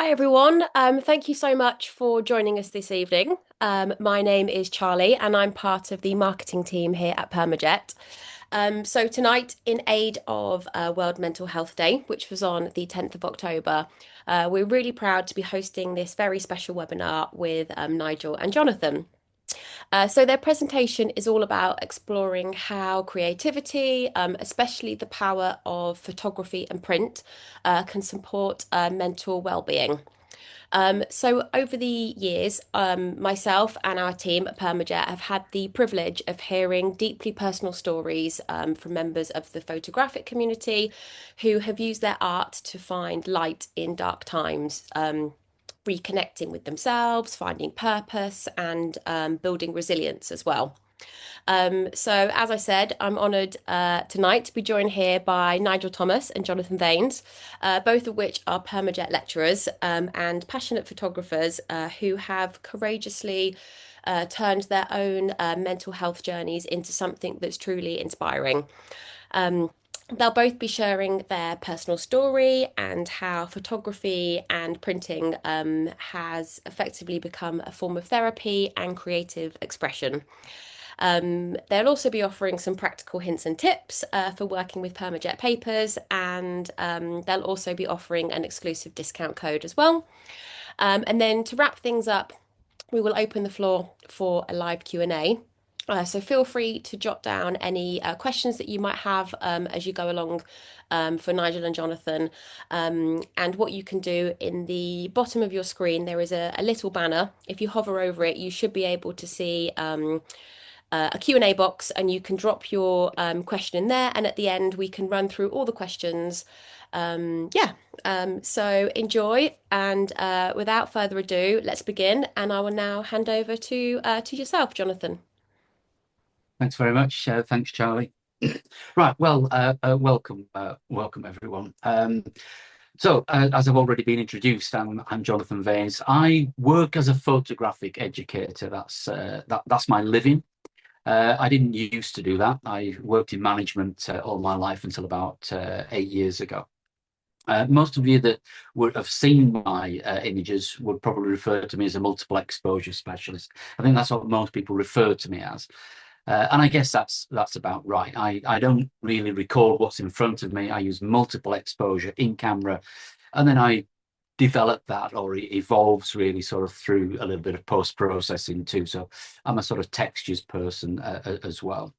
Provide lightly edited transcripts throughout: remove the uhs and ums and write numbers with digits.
Hi everyone. Thank you so much for joining us this evening. My name is Charlie and I'm part of the marketing team here at PermaJet. So tonight, in aid of World Mental Health Day, which was on the 10th of October, we're really proud to be hosting this very special webinar with Nigel and Jonathan. So their presentation is all about exploring how creativity, especially the power of photography and print, can support mental well-being. So over the years, myself and our team at PermaJet have had the privilege of hearing deeply personal stories from members of the photographic community who have used their art to find light in dark times. Reconnecting with themselves, finding purpose, and building resilience as well. So, as I said, I'm honoured tonight to be joined here by Nigel Thomas and Jonathan Vaines, both of which are PermaJet lecturers and passionate photographers who have courageously turned their own mental health journeys into something that's truly inspiring. They'll both be sharing their personal story and how photography and printing has effectively become a form of therapy and creative expression. They'll also be offering some practical hints and tips for working with PermaJet papers, and they'll also be offering an exclusive discount code as well. And then to wrap things up, we will open the floor for a live Q&A. So feel free to jot down any questions that you might have as you go along for Nigel and Jonathan. And what you can do in the bottom of your screen, there is a little banner. If you hover over it, you should be able to see a Q&A box, and you can drop your question in there. And at the end, we can run through all the questions. So enjoy. And without further ado, let's begin. And I will now hand over to yourself, Jonathan. Thanks very much. Thanks, Charlie. Right. Well, welcome everyone. As I've already been introduced, I'm Jonathan Vaines. I work as a photographic educator. That's my living. I didn't used to do that. I worked in management all my life until about 8 years ago. Most of you that would have seen my images would probably refer to me as a multiple exposure specialist. I think that's what most people refer to me as. And I guess that's about right. I don't really recall what's in front of me. I use multiple exposure in camera, and then I develop that, or it evolves really sort of through a little bit of post-processing too. So I'm a sort of textures person as well.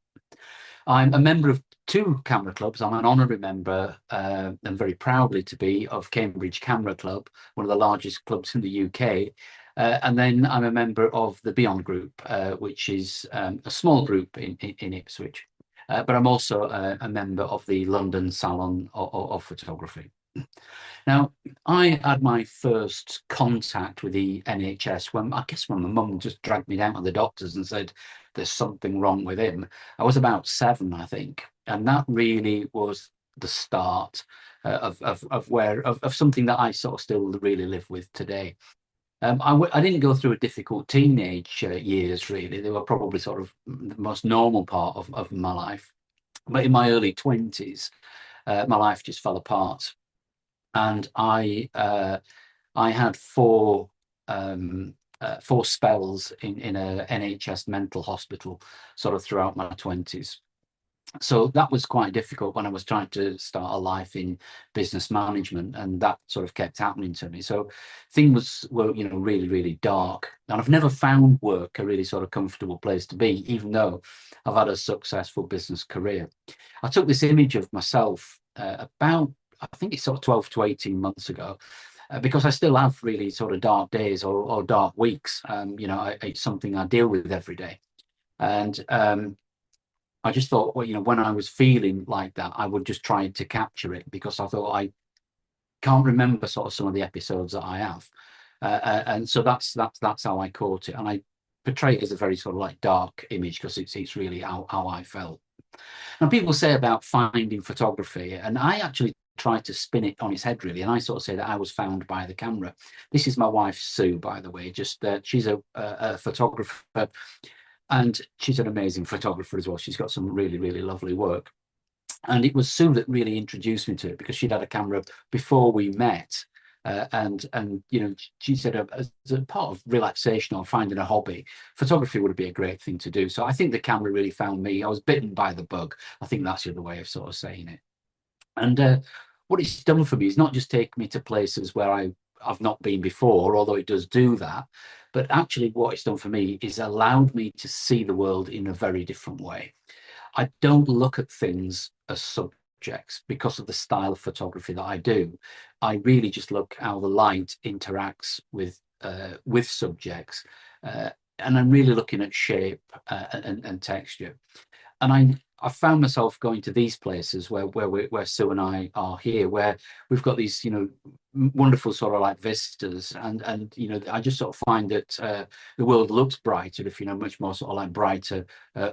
I'm a member of two camera clubs. I'm an honorary member, and very proudly to be, of Cambridge Camera Club, one of the largest clubs in the UK. And then I'm a member of the Beyond Group, which is a small group in Ipswich. But I'm also a member of the London Salon of Photography. Now, I had my first contact with the NHS when I guess when my mum just dragged me down to the doctors and said, there's something wrong with him. I was about 7, I think. And that really was the start of something that I sort of still really live with today. I didn't go through a difficult teenage years, really. They were probably sort of the most normal part of my life. But in my early 20s, my life just fell apart. And I had four spells in a NHS mental hospital sort of throughout my 20s. So that was quite difficult when I was trying to start a life in business management, and that sort of kept happening to me. So things were, really, really dark. And I've never found work a really sort of comfortable place to be, even though I've had a successful business career. I took this image of myself about, I think it's sort of 12 to 18 months ago, because I still have really sort of dark days or dark weeks. It's something I deal with every day. And I just thought, well, when I was feeling like that, I would just try to capture it, because I thought I can't remember sort of some of the episodes that I have. And so that's how I caught it. And I portray it as a very sort of like dark image, because it's really how I felt. And people say about finding photography, and I actually try to spin it on its head, really. And I sort of say that I was found by the camera. This is my wife, Sue, by the way. Just she's a photographer. And she's an amazing photographer as well. She's got some really, really lovely work. And it was Sue that really introduced me to it, because she'd had a camera before we met. And she said as a part of relaxation or finding a hobby, photography would be a great thing to do. So I think the camera really found me. I was bitten by the bug. I think that's the other way of sort of saying it. And what it's done for me is not just take me to places where I've not been before, although it does do that, but actually what it's done for me is allowed me to see the world in a very different way. I don't look at things as subjects because of the style of photography that I do. I really just look how the light interacts with subjects, uh, and I'm really looking at shape and texture. And I found myself going to these places where Sue and I are here, where we've got these wonderful sort of like vistas, and I just sort of find that the world looks brighter if much more sort of like brighter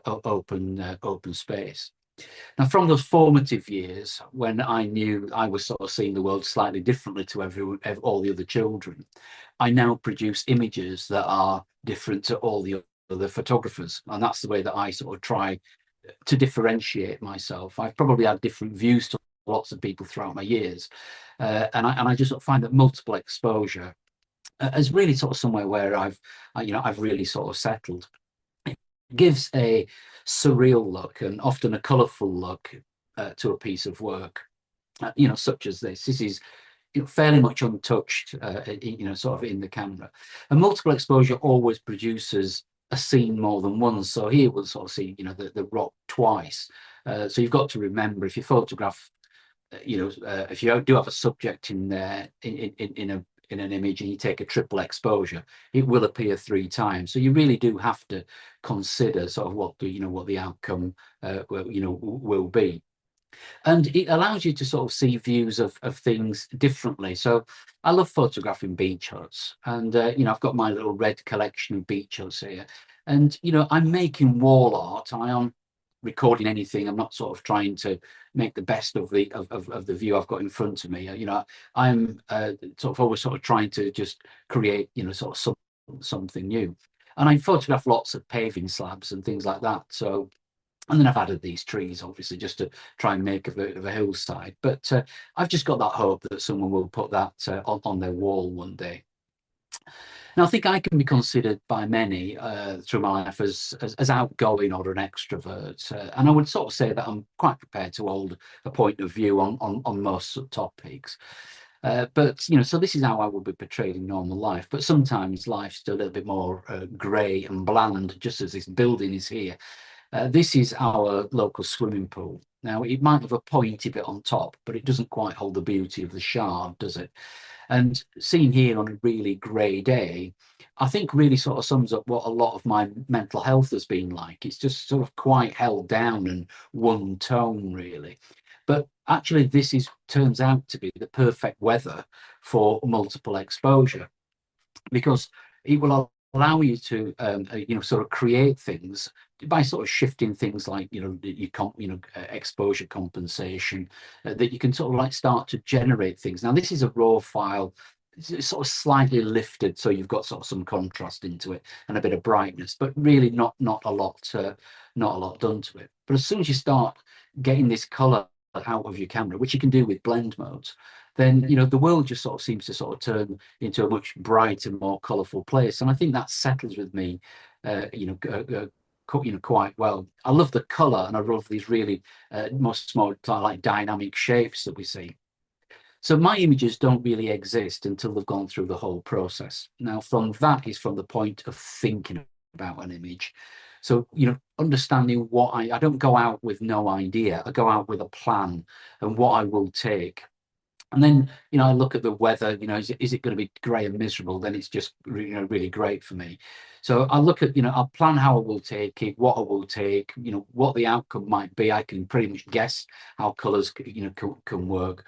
open space. Now, from those formative years when I knew I was sort of seeing the world slightly differently to all the other children, I now produce images that are different to all the other photographers, and that's the way that I sort of try to differentiate myself. I've probably had different views to lots of people throughout my years, and I just sort of find that multiple exposure is really sort of somewhere where I've really sort of settled. It gives a surreal look and often a colourful look to a piece of work, such as this. This is fairly much untouched, sort of in the camera. And multiple exposure always produces a scene more than once. So here we'll sort of see, the rock twice. So you've got to remember if you photograph, if you do have a subject in there in an image and you take a triple exposure, it will appear three times. So you really do have to consider sort of what the outcome will be. And it allows you to sort of see views of things differently. So I love photographing beach huts, and I've got my little red collection of beach huts here, and I'm making wall art. I am recording anything. I'm not sort of trying to make the best of the view I've got in front of me. I'm sort of always sort of trying to just create sort of something new. And I photograph lots of paving slabs and things like that. So and then I've added these trees, obviously, just to try and make a bit of a hillside. But I've just got that hope that someone will put that on their wall one day. Now, I think I can be considered by many through my life as outgoing or an extrovert. And I would sort of say that I'm quite prepared to hold a point of view on most topics. But so this is how I would be portrayed in normal life. But sometimes life's a little bit more grey and bland, just as this building is here. This is our local swimming pool. Now, it might have a pointy bit on top, but it doesn't quite hold the beauty of the shard, does it? And seen here on a really grey day, I think really sort of sums up what a lot of my mental health has been like. It's just sort of quite held down and one tone, really. But actually, turns out to be the perfect weather for multiple exposure because it will allow you to sort of create things by sort of shifting things like exposure compensation, that you can sort of like start to generate things. Now this is a raw file. It's sort of slightly lifted, so you've got sort of some contrast into it and a bit of brightness, but really not a lot done to it. But as soon as you start getting this color out of your camera, which you can do with blend modes, then the world just sort of seems to sort of turn into a much brighter, more colourful place. And I think that settles with me, quite well. I love the colour, and I love these really most more like dynamic shapes that we see. So my images don't really exist until they've gone through the whole process. Now, from the point of thinking about an image. So, understanding what I don't go out with no idea. I go out with a plan and what I will take. And then, I look at the weather, is it going to be grey and miserable? Then it's just, really great for me. So I look at, I'll plan how I will take it, what I will take, what the outcome might be. I can pretty much guess how colours, can work.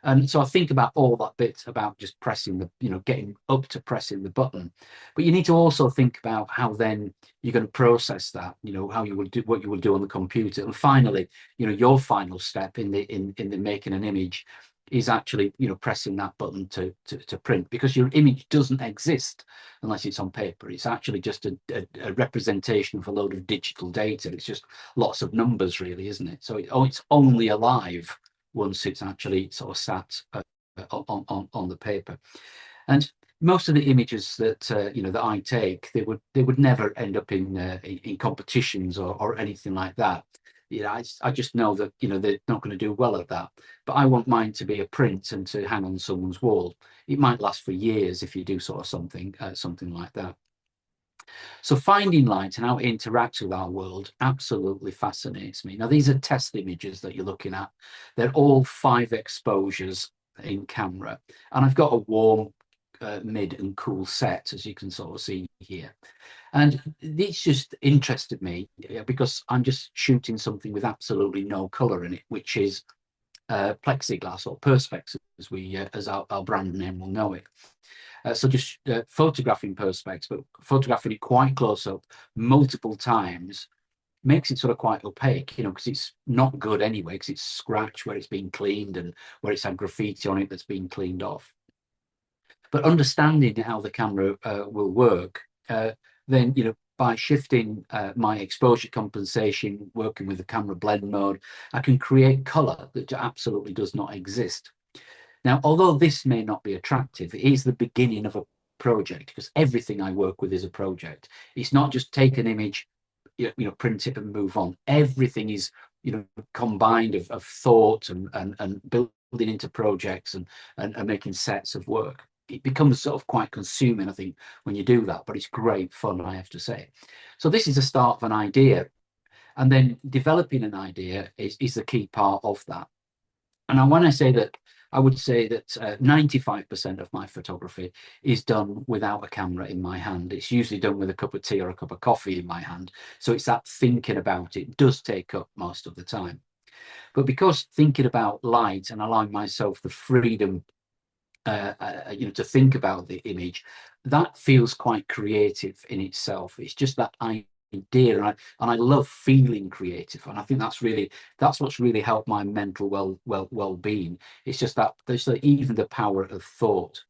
And so I think about all that bit about just pressing getting up to pressing the button. But you need to also think about how then you're going to process that, how you will do what you will do on the computer. And finally, your final step in the making an image is actually pressing that button to print, because your image doesn't exist unless it's on paper. It's actually just a representation of a load of digital data. It's just lots of numbers, really, isn't it? So it's only alive once it's actually sort of sat on the paper. And most of the images that that I take, they would never end up in competitions or anything like that. I just know that they're not going to do well at that. But I want mine to be a print and to hang on someone's wall. It might last for years if you do sort of something like that. So finding light and how it interacts with our world absolutely fascinates me. Now, these are test images that you're looking at. They're all 5 exposures in camera. And I've got a warm, mid and cool set, as you can sort of see here. And this just interested me because I'm just shooting something with absolutely no color in it, which is plexiglass or perspex, as our brand name will know it. So just photographing perspex, but photographing it quite close up multiple times makes it sort of quite opaque, because it's not good anyway, because it's scratched where it's been cleaned and where it's had graffiti on it that's been cleaned off. But understanding how the camera will work, then, by shifting my exposure compensation, working with the camera blend mode, I can create color that absolutely does not exist. Now, although this may not be attractive, it is the beginning of a project, because everything I work with is a project. It's not just take an image, print it and move on. Everything is, combined of thought and building into projects and making sets of work. It becomes sort of quite consuming, I think, when you do that, but it's great fun, I have to say. So this is the start of an idea, and then developing an idea is the key part of that. And when I say that, I would say that 95% of my photography is done without a camera in my hand. It's usually done with a cup of tea or a cup of coffee in my hand. So it's that thinking about it does take up most of the time. But because thinking about light and allowing myself the freedom, to think about the image, that feels quite creative in itself. It's just that idea, and I love feeling creative, and I think that's what's really helped my mental well-being. It's just that there's even the power of thought.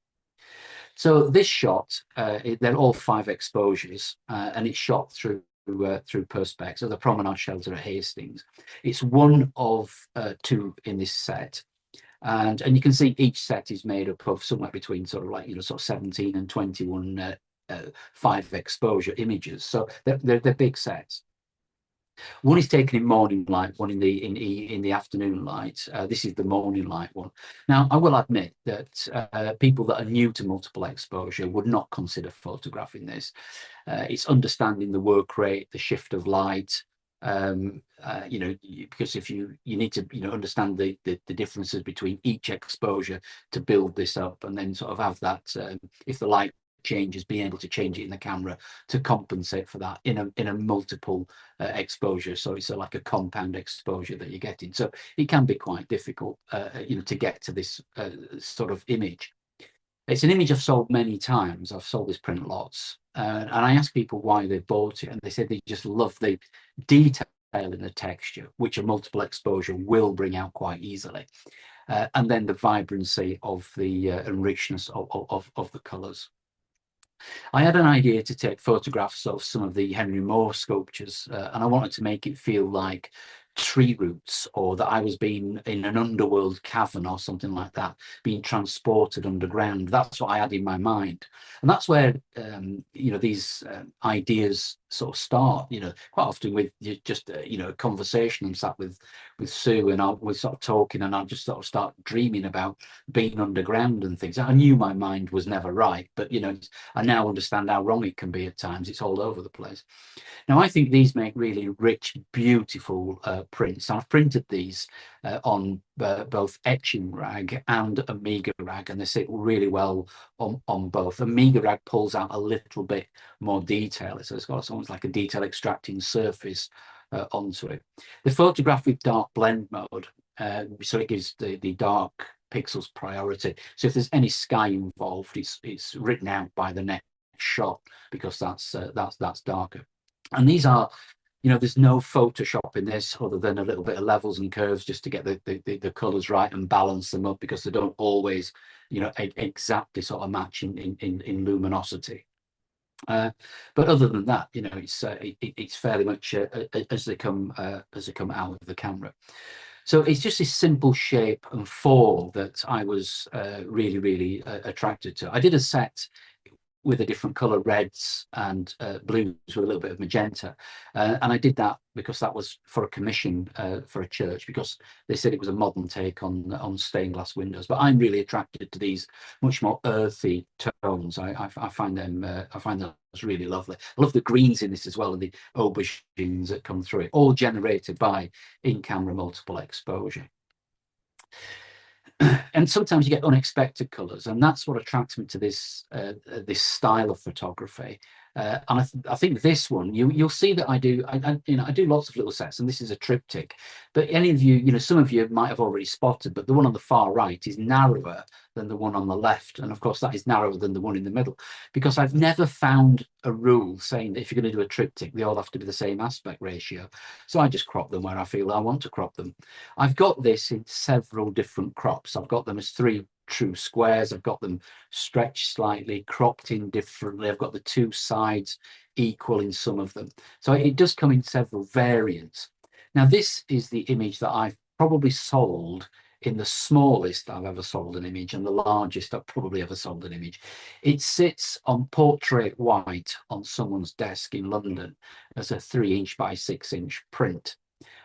So this shot, they're all 5 exposures, and it's shot through perspex at the promenade shelter at Hastings. It's one of 2 in this set. And you can see each set is made up of somewhere between sort of like, sort of 17 and 21 5 exposure images. So they're big sets. One is taken in morning light, one in the afternoon light. This is the morning light one. Now, I will admit that people that are new to multiple exposure would not consider photographing this. It's understanding the work rate, the shift of light, because if you need to understand the differences between each exposure to build this up, and then sort of have that if the light changes, being able to change it in the camera to compensate for that in a multiple exposure. So it's like a compound exposure that you're getting. So it can be quite difficult to get to this sort of image. It's an image I've sold many times. I've sold this print lots. And I ask people why they bought it, and they said they just love the detail in the texture, which a multiple exposure will bring out quite easily. And then the vibrancy of the and richness of the colours. I had an idea to take photographs of some of the Henry Moore sculptures, and I wanted to make it feel like tree roots, or that I was being in an underworld cavern or something like that, being transported underground. That's what I had in my mind, and that's where these ideas sort of start. Quite often with just a conversation. I'm sat with Sue, and we're sort of talking, and I just sort of start dreaming about being underground and things. I knew my mind was never right, but I now understand how wrong it can be at times. It's all over the place. Now, I think these make really rich, beautiful prints. I've printed these on both etching rag and Amiga rag, and they sit really well on both. Amiga rag pulls out a little bit more detail, so it's got almost like a detail extracting surface onto it. The photograph with dark blend mode, so it gives the dark pixels priority. So if there's any sky involved, it's written out by the next shot, because that's darker. And these are, there's no Photoshop in this other than a little bit of levels and curves just to get the colors right and balance them up, because they don't always, exactly sort of match in luminosity. But other than that, it's fairly much as they come out of the camera. So it's just this simple shape and form that I was really attracted to. I did a set with a different color, reds and blues with a little bit of magenta. And I did that because that was for a commission for a church, because they said it was a modern take on stained glass windows. But I'm really attracted to these much more earthy tones. I find them really lovely. I love the greens in this as well, and the aubergines that come through it, all generated by in-camera multiple exposure. And sometimes you get unexpected colors, and that's what attracts me to this style of photography. And I think this one, you'll see that I do lots of little sets, and this is a triptych. But any of you, some of you might have already spotted, but the one on the far right is narrower than the one on the left, and of course that is narrower than the one in the middle, because I've never found a rule saying that if you're going to do a triptych, they all have to be the same aspect ratio. So I just crop them where I feel I want to crop them. I've got this in several different crops. I've got them as three true squares. I've got them stretched slightly, cropped in differently. I've got the two sides equal in some of them. So it does come in several variants. Now, this is the image that I've probably sold in the smallest I've ever sold an image and the largest I've probably ever sold an image. It sits on portrait white on someone's desk in London as a 3-inch by 6-inch print.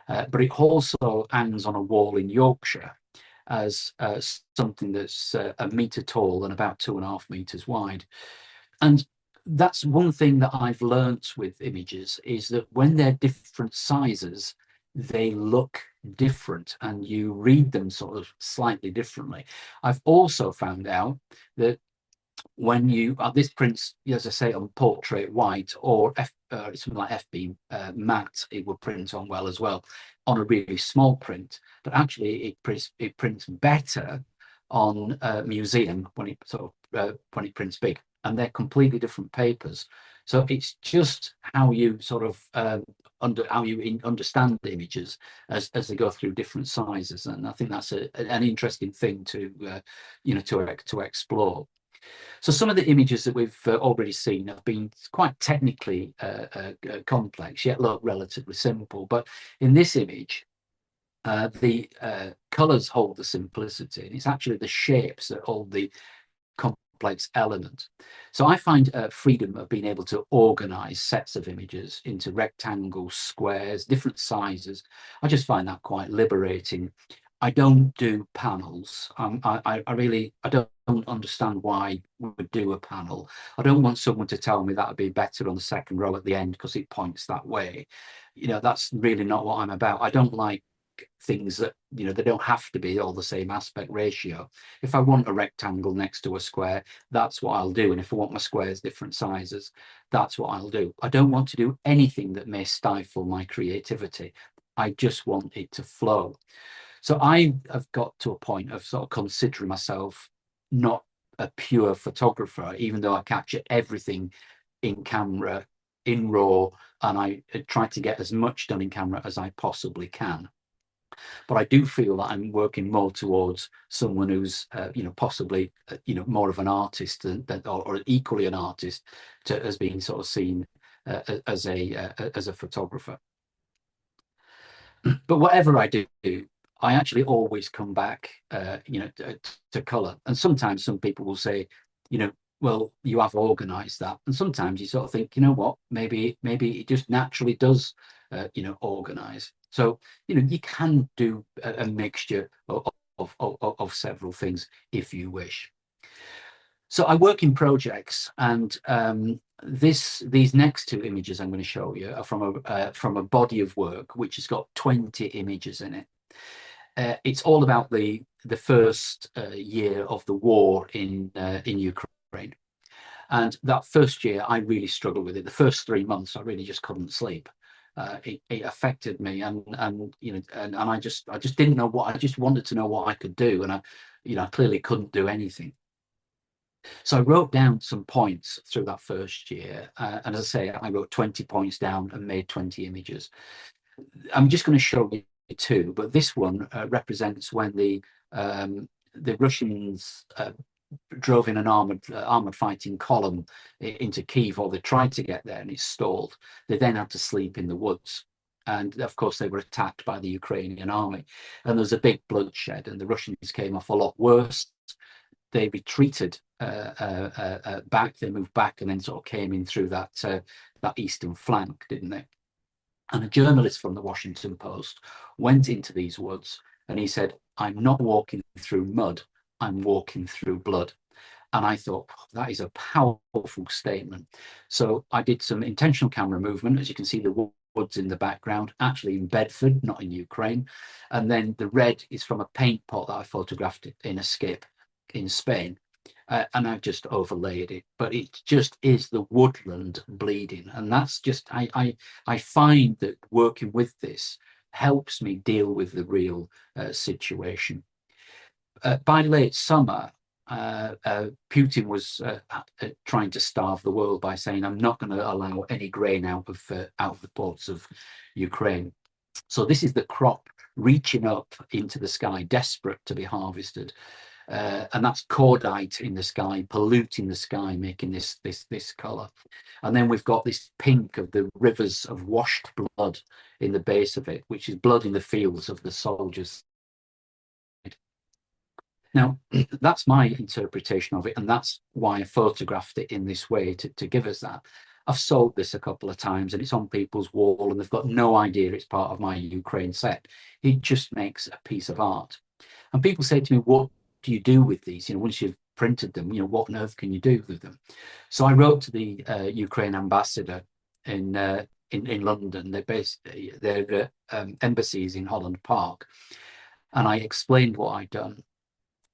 But it also hangs on a wall in Yorkshire as something that's a metre tall and about 2.5 metres wide. And that's one thing that I've learnt with images, is that when they're different sizes, they look different and you read them sort of slightly differently. I've also found out that when you this prints, as I say, on portrait white or something like FB matte, it will print on well as well on a really small print. But actually, it prints better on museum when it prints big, and they're completely different papers. So it's just how you sort of understand the images as they go through different sizes, and I think that's an interesting thing to to explore. So some of the images that we've already seen have been quite technically complex, yet look relatively simple. But in this image, the colors hold the simplicity, and it's actually the shapes that hold the complex element. So I find freedom of being able to organize sets of images into rectangles, squares, different sizes. I just find that quite liberating. I don't do panels. I don't understand why we would do a panel. I don't want someone to tell me that would be better on the second row at the end because it points that way. That's really not what I'm about. I don't like things that, they don't have to be all the same aspect ratio. If I want a rectangle next to a square, that's what I'll do. And if I want my squares different sizes, that's what I'll do. I don't want to do anything that may stifle my creativity. I just want it to flow. So I have got to a point of sort of considering myself not a pure photographer, even though I capture everything in camera, in RAW, and I try to get as much done in camera as I possibly can. But I do feel that I'm working more towards someone who's, possibly, more of an artist or equally an artist as being sort of seen as a photographer. But whatever I do, I actually always come back, to color. And sometimes some people will say, well, you have organized that. And sometimes you sort of think, you know what, maybe it just naturally does, organize. So, you can do a mixture of several things if you wish. So I work in projects, and these next two images I'm going to show you are from a body of work which has got 20 images in it. It's all about the first year of the war in Ukraine, and that first year I really struggled with it. The first 3 months I really just couldn't sleep. It affected me, and I just didn't know what. I just wanted to know what I could do, and I clearly couldn't do anything. So I wrote down some points through that first year. And as I say, I wrote 20 points down and made 20 images. I'm just going to show you two, but this one represents when the Russians drove in an armored fighting column into Kyiv, or they tried to get there and it stalled. They then had to sleep in the woods. And of course, they were attacked by the Ukrainian army. And there was a big bloodshed, and the Russians came off a lot worse. They retreated back, they moved back, and then sort of came in through that eastern flank, didn't they? And a journalist from the Washington Post went into these woods and he said, "I'm not walking through mud, I'm walking through blood." And I thought, that is a powerful statement. So I did some intentional camera movement. As you can see, the woods in the background, actually in Bedford, not in Ukraine. And then the red is from a paint pot that I photographed in a skip in Spain. And I've just overlaid it, but it just is the woodland bleeding. And that's just, I find that working with this helps me deal with the real situation. By late summer, Putin was trying to starve the world by saying, "I'm not going to allow any grain out of the ports of Ukraine." So this is the crop reaching up into the sky, desperate to be harvested, and that's cordite in the sky, polluting the sky, making this color. And then we've got this pink of the rivers of washed blood in the base of it, which is blood in the fields of the soldiers. Now, that's my interpretation of it, and that's why I photographed it in this way to give us that. I've sold this a couple of times, and it's on people's wall, and they've got no idea it's part of my Ukraine set. It just makes a piece of art. And people say to me, "What do you do with these? Once you've printed them, what on earth can you do with them?" So I wrote to the Ukraine ambassador in London. They're based their embassies in Holland Park, and I explained what I'd done.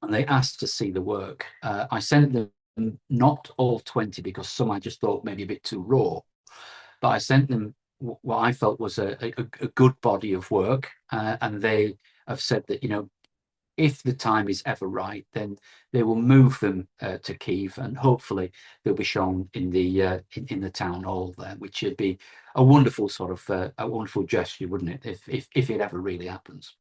And they asked to see the work. I sent them not all 20 because some I just thought maybe a bit too raw, but I sent them what I felt was a good body of work. And they have said that, if the time is ever right, then they will move them to Kyiv, and hopefully they'll be shown in the town hall there, which would be a wonderful sort of a wonderful gesture, wouldn't it, if it ever really happens.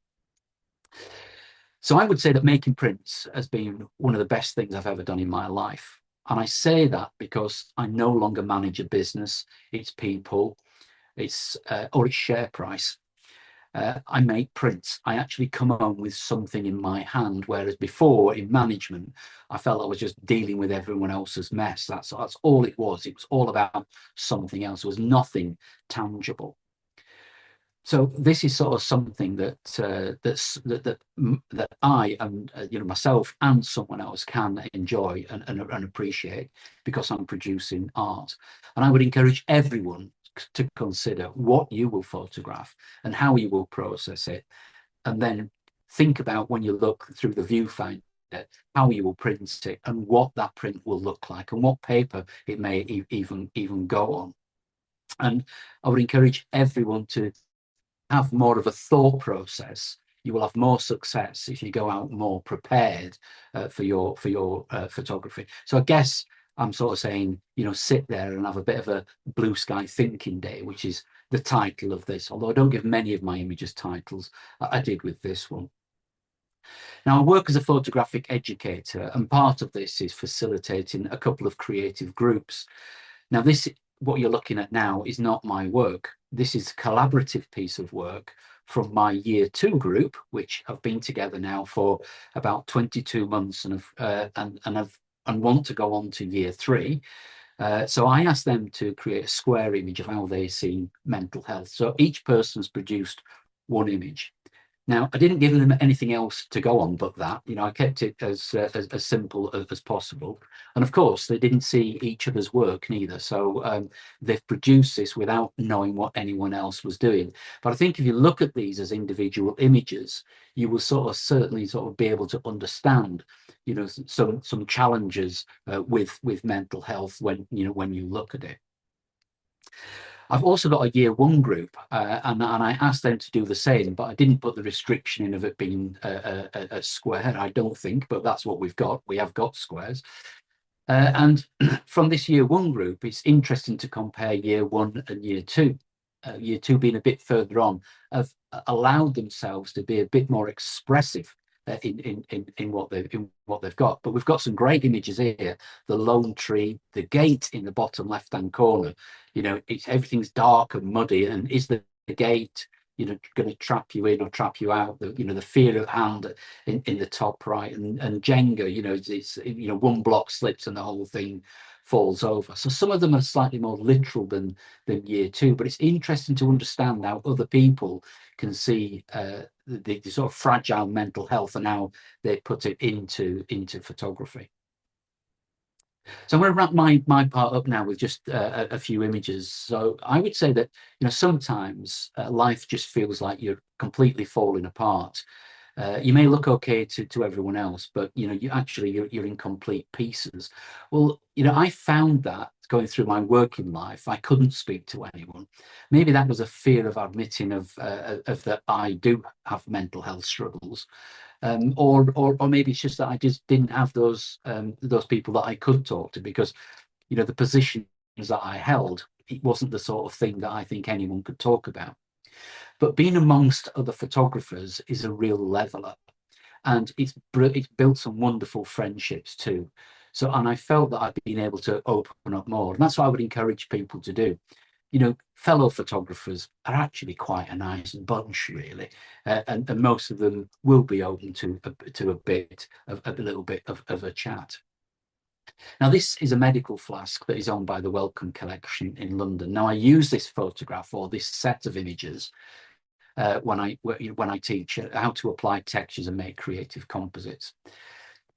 So I would say that making prints has been one of the best things I've ever done in my life. And I say that because I no longer manage a business, it's people, or it's share price. I make prints. I actually come home with something in my hand, whereas before in management, I felt I was just dealing with everyone else's mess. That's all it was. It was all about something else. There was nothing tangible. So this is sort of something that I and myself and someone else can enjoy and appreciate because I'm producing art. And I would encourage everyone to consider what you will photograph and how you will process it, and then think about when you look through the viewfinder how you will print it and what that print will look like and what paper it may even go on. And I would encourage everyone to have more of a thought process. You will have more success if you go out more prepared for your photography. So I guess I'm sort of saying, sit there and have a bit of a blue sky thinking day, which is the title of this. Although I don't give many of my images titles, I did with this one. Now, I work as a photographic educator, and part of this is facilitating a couple of creative groups. Now, what you're looking at now is not my work. This is a collaborative piece of work from my year 2 group, which have been together now for about 22 months and want to go on to year 3. So I asked them to create a square image of how they see mental health. So each person's produced one image. Now, I didn't give them anything else to go on but that. I kept it as simple as possible. And of course, they didn't see each other's work neither. So they've produced this without knowing what anyone else was doing. But I think if you look at these as individual images, you will certainly be able to understand, some challenges with mental health when you look at it. I've also got a year 1 group, and I asked them to do the same, but I didn't put the restriction in of it being a square, I don't think, but that's what we've got. We have got squares. And from this year 1 group, it's interesting to compare year 1 and year 2. Year 2 being a bit further on, have allowed themselves to be a bit more expressive in what they've got. But we've got some great images here. The lone tree, the gate in the bottom left-hand corner. Everything's dark and muddy, and is there gate, going to trap you in or trap you out. The fear of hand in the top right, and Jenga, it's one block slips and the whole thing falls over. So some of them are slightly more literal than year two, but it's interesting to understand how other people can see the sort of fragile mental health and how they put it into photography. So I'm going to wrap my part up now with just a few images. So I would say that sometimes life just feels like you're completely falling apart. You may look okay to everyone else, but you're in complete pieces. Well, I found that going through my working life, I couldn't speak to anyone. Maybe that was a fear of admitting of that I do have mental health struggles. Or maybe it's just that I just didn't have those people that I could talk to, because the positions that I held, it wasn't the sort of thing that I think anyone could talk about. But being amongst other photographers is a real leveler, and it's built some wonderful friendships too. So, and I felt that I've been able to open up more, and that's what I would encourage people to do. Fellow photographers are actually quite a nice bunch, really, and most of them will be open to a little bit of a chat. Now, this is a medical flask that is owned by the Wellcome Collection in London. Now, I use this photograph or this set of images when I teach how to apply textures and make creative composites.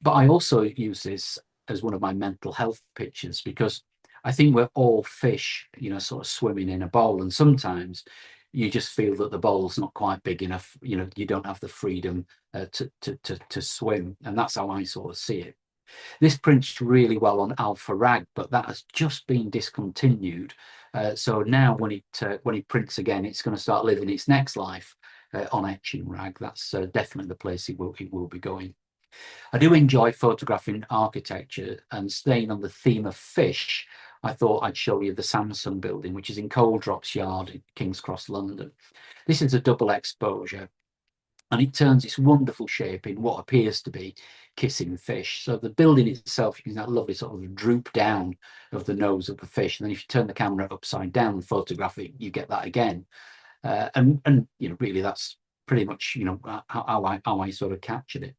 But I also use this as one of my mental health pictures, because I think we're all fish, sort of swimming in a bowl. And sometimes you just feel that the bowl's not quite big enough. You don't have the freedom to swim. And that's how I sort of see it. This prints really well on alpha rag, but that has just been discontinued. So now when it prints again, it's going to start living its next life on etching rag. That's definitely the place it will be going. I do enjoy photographing architecture, and staying on the theme of fish, I thought I'd show you the Samsung building, which is in Coal Drops Yard in King's Cross, London. This is a double exposure, and it turns its wonderful shape in what appears to be kissing fish. So the building itself, you can see that lovely sort of droop down of the nose of the fish. And then if you turn the camera upside down and photograph it, you get that again. And really that's pretty much, how I sort of captured it.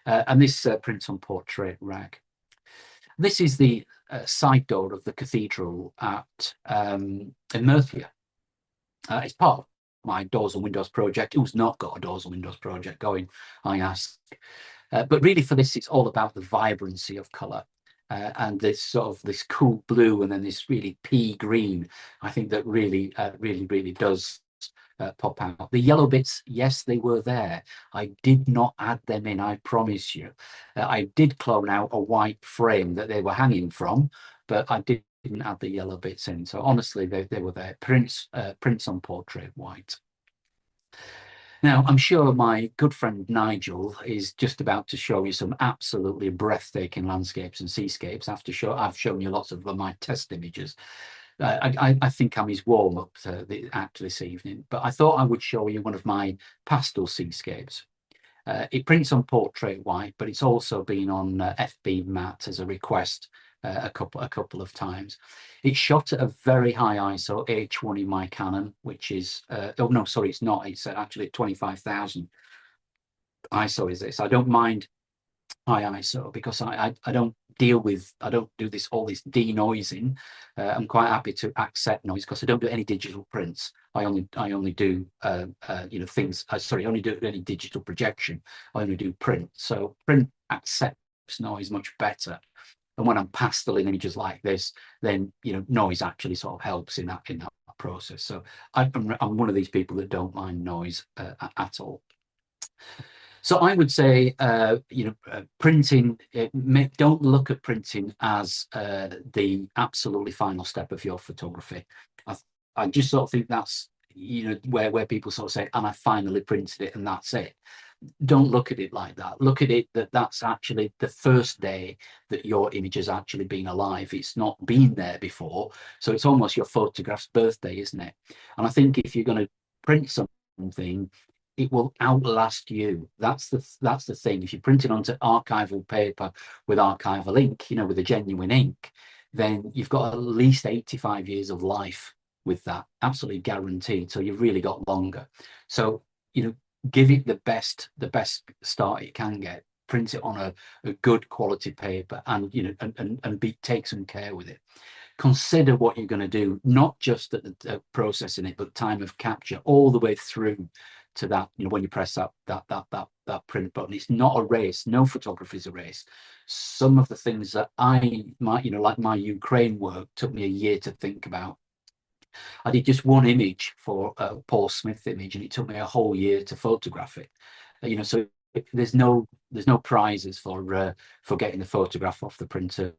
And this prints on portrait rag. This is the side door of the cathedral in Mercia. It's part of my doors and windows project. Who's not got a doors and windows project going, I ask. But really for this, it's all about the vibrancy of colour. And this sort of this cool blue and then this really pea green, I think that really does pop out. The yellow bits, yes, they were there. I did not add them in, I promise you. I did clone out a white frame that they were hanging from, but I didn't add the yellow bits in. So honestly, they were there. Prints on portrait white. Now, I'm sure my good friend Nigel is just about to show you some absolutely breathtaking landscapes and seascapes. I've shown you lots of my test images. I think I'm his warm-up act this evening, but I thought I would show you one of my pastel seascapes. It prints on portrait white, but it's also been on FB matte as a request a couple of times. It's shot at a very high ISO H1 in my Canon, which is oh no, sorry, it's not. It's actually 25,000 ISO is this. I don't mind high ISO because I don't do all this denoising. I'm quite happy to accept noise because I don't do any digital prints. I only do things. Sorry, I only do any digital projection. I only do print. So print accepts noise much better. And when I'm pasteling images like this, then noise actually sort of helps in that process. So I'm one of these people that don't mind noise at all. So I would say, printing, don't look at printing as the absolutely final step of your photography. I just sort of think that's, where people sort of say, and I finally printed it and that's it. Don't look at it like that. Look at it that's actually the first day that your image has actually been alive. It's not been there before. So it's almost your photograph's birthday, isn't it? And I think if you're going to print something, it will outlast you. That's the thing. If you print it onto archival paper with archival ink, with a genuine ink, then you've got at least 85 years of life with that, absolutely guaranteed. So you've really got longer. So, you know, give it the best start it can get. Print it on a good quality paper, and take some care with it. Consider what you're going to do, not just at the processing it, but time of capture, all the way through to that. When you press that print button, it's not a race. No photography is a race. Some of the things that like my Ukraine work, took me a year to think about. I did just one image for a Paul Smith image, and it took me a whole year to photograph it. So there's no prizes for getting the photograph off the printer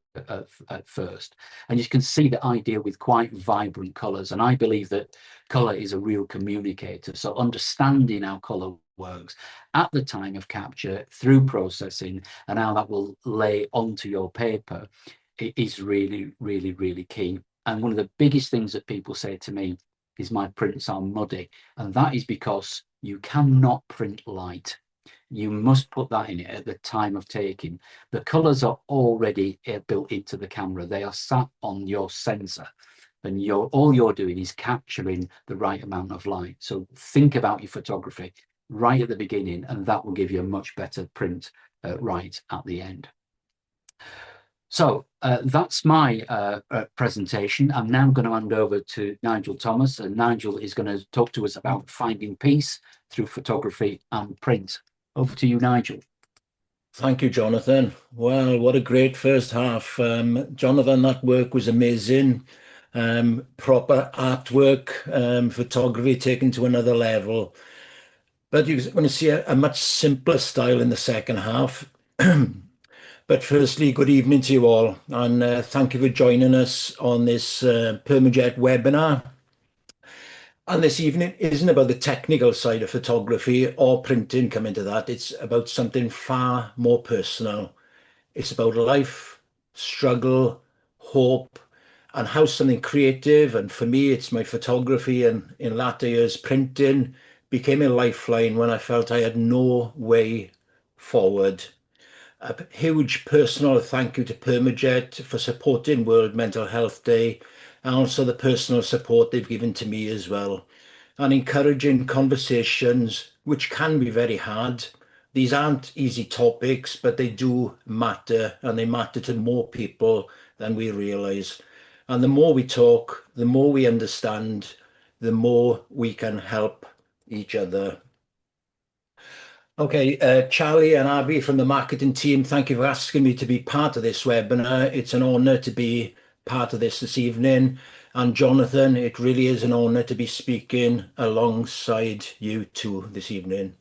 at first. And you can see the idea with quite vibrant colours. And I believe that colour is a real communicator. So understanding how colour works at the time of capture through processing, and how that will lay onto your paper, it is really, really, really key. And one of the biggest things that people say to me is my prints are muddy. And that is because you cannot print light. You must put that in it at the time of taking. The colours are already built into the camera. They are sat on your sensor, and all you're doing is capturing the right amount of light. So think about your photography right at the beginning, and that will give you a much better print right at the end. So that's my presentation. I'm now going to hand over to Nigel Thomas, and Nigel is going to talk to us about finding peace through photography and print. Over to you, Nigel. Thank you, Jonathan. Well, what a great first half. Jonathan, that work was amazing. Proper artwork, photography taken to another level. But you're going to see a much simpler style in the second half. But firstly, good evening to you all, and thank you for joining us on this PermaJet webinar. And this evening isn't about the technical side of photography or printing, come into that. It's about something far more personal. It's about life, struggle, hope, and how something creative, and for me, it's my photography, and in latter years, printing, became a lifeline when I felt I had no way forward. A huge personal thank you to PermaJet for supporting World Mental Health Day, and also the personal support they've given to me as well, and encouraging conversations, which can be very hard. These aren't easy topics, but they do matter, and they matter to more people than we realize. And the more we talk, the more we understand, the more we can help each other. Okay, Charlie and Abby from the marketing team, thank you for asking me to be part of this webinar. It's an honor to be part of this evening. And Jonathan, it really is an honor to be speaking alongside you two this evening.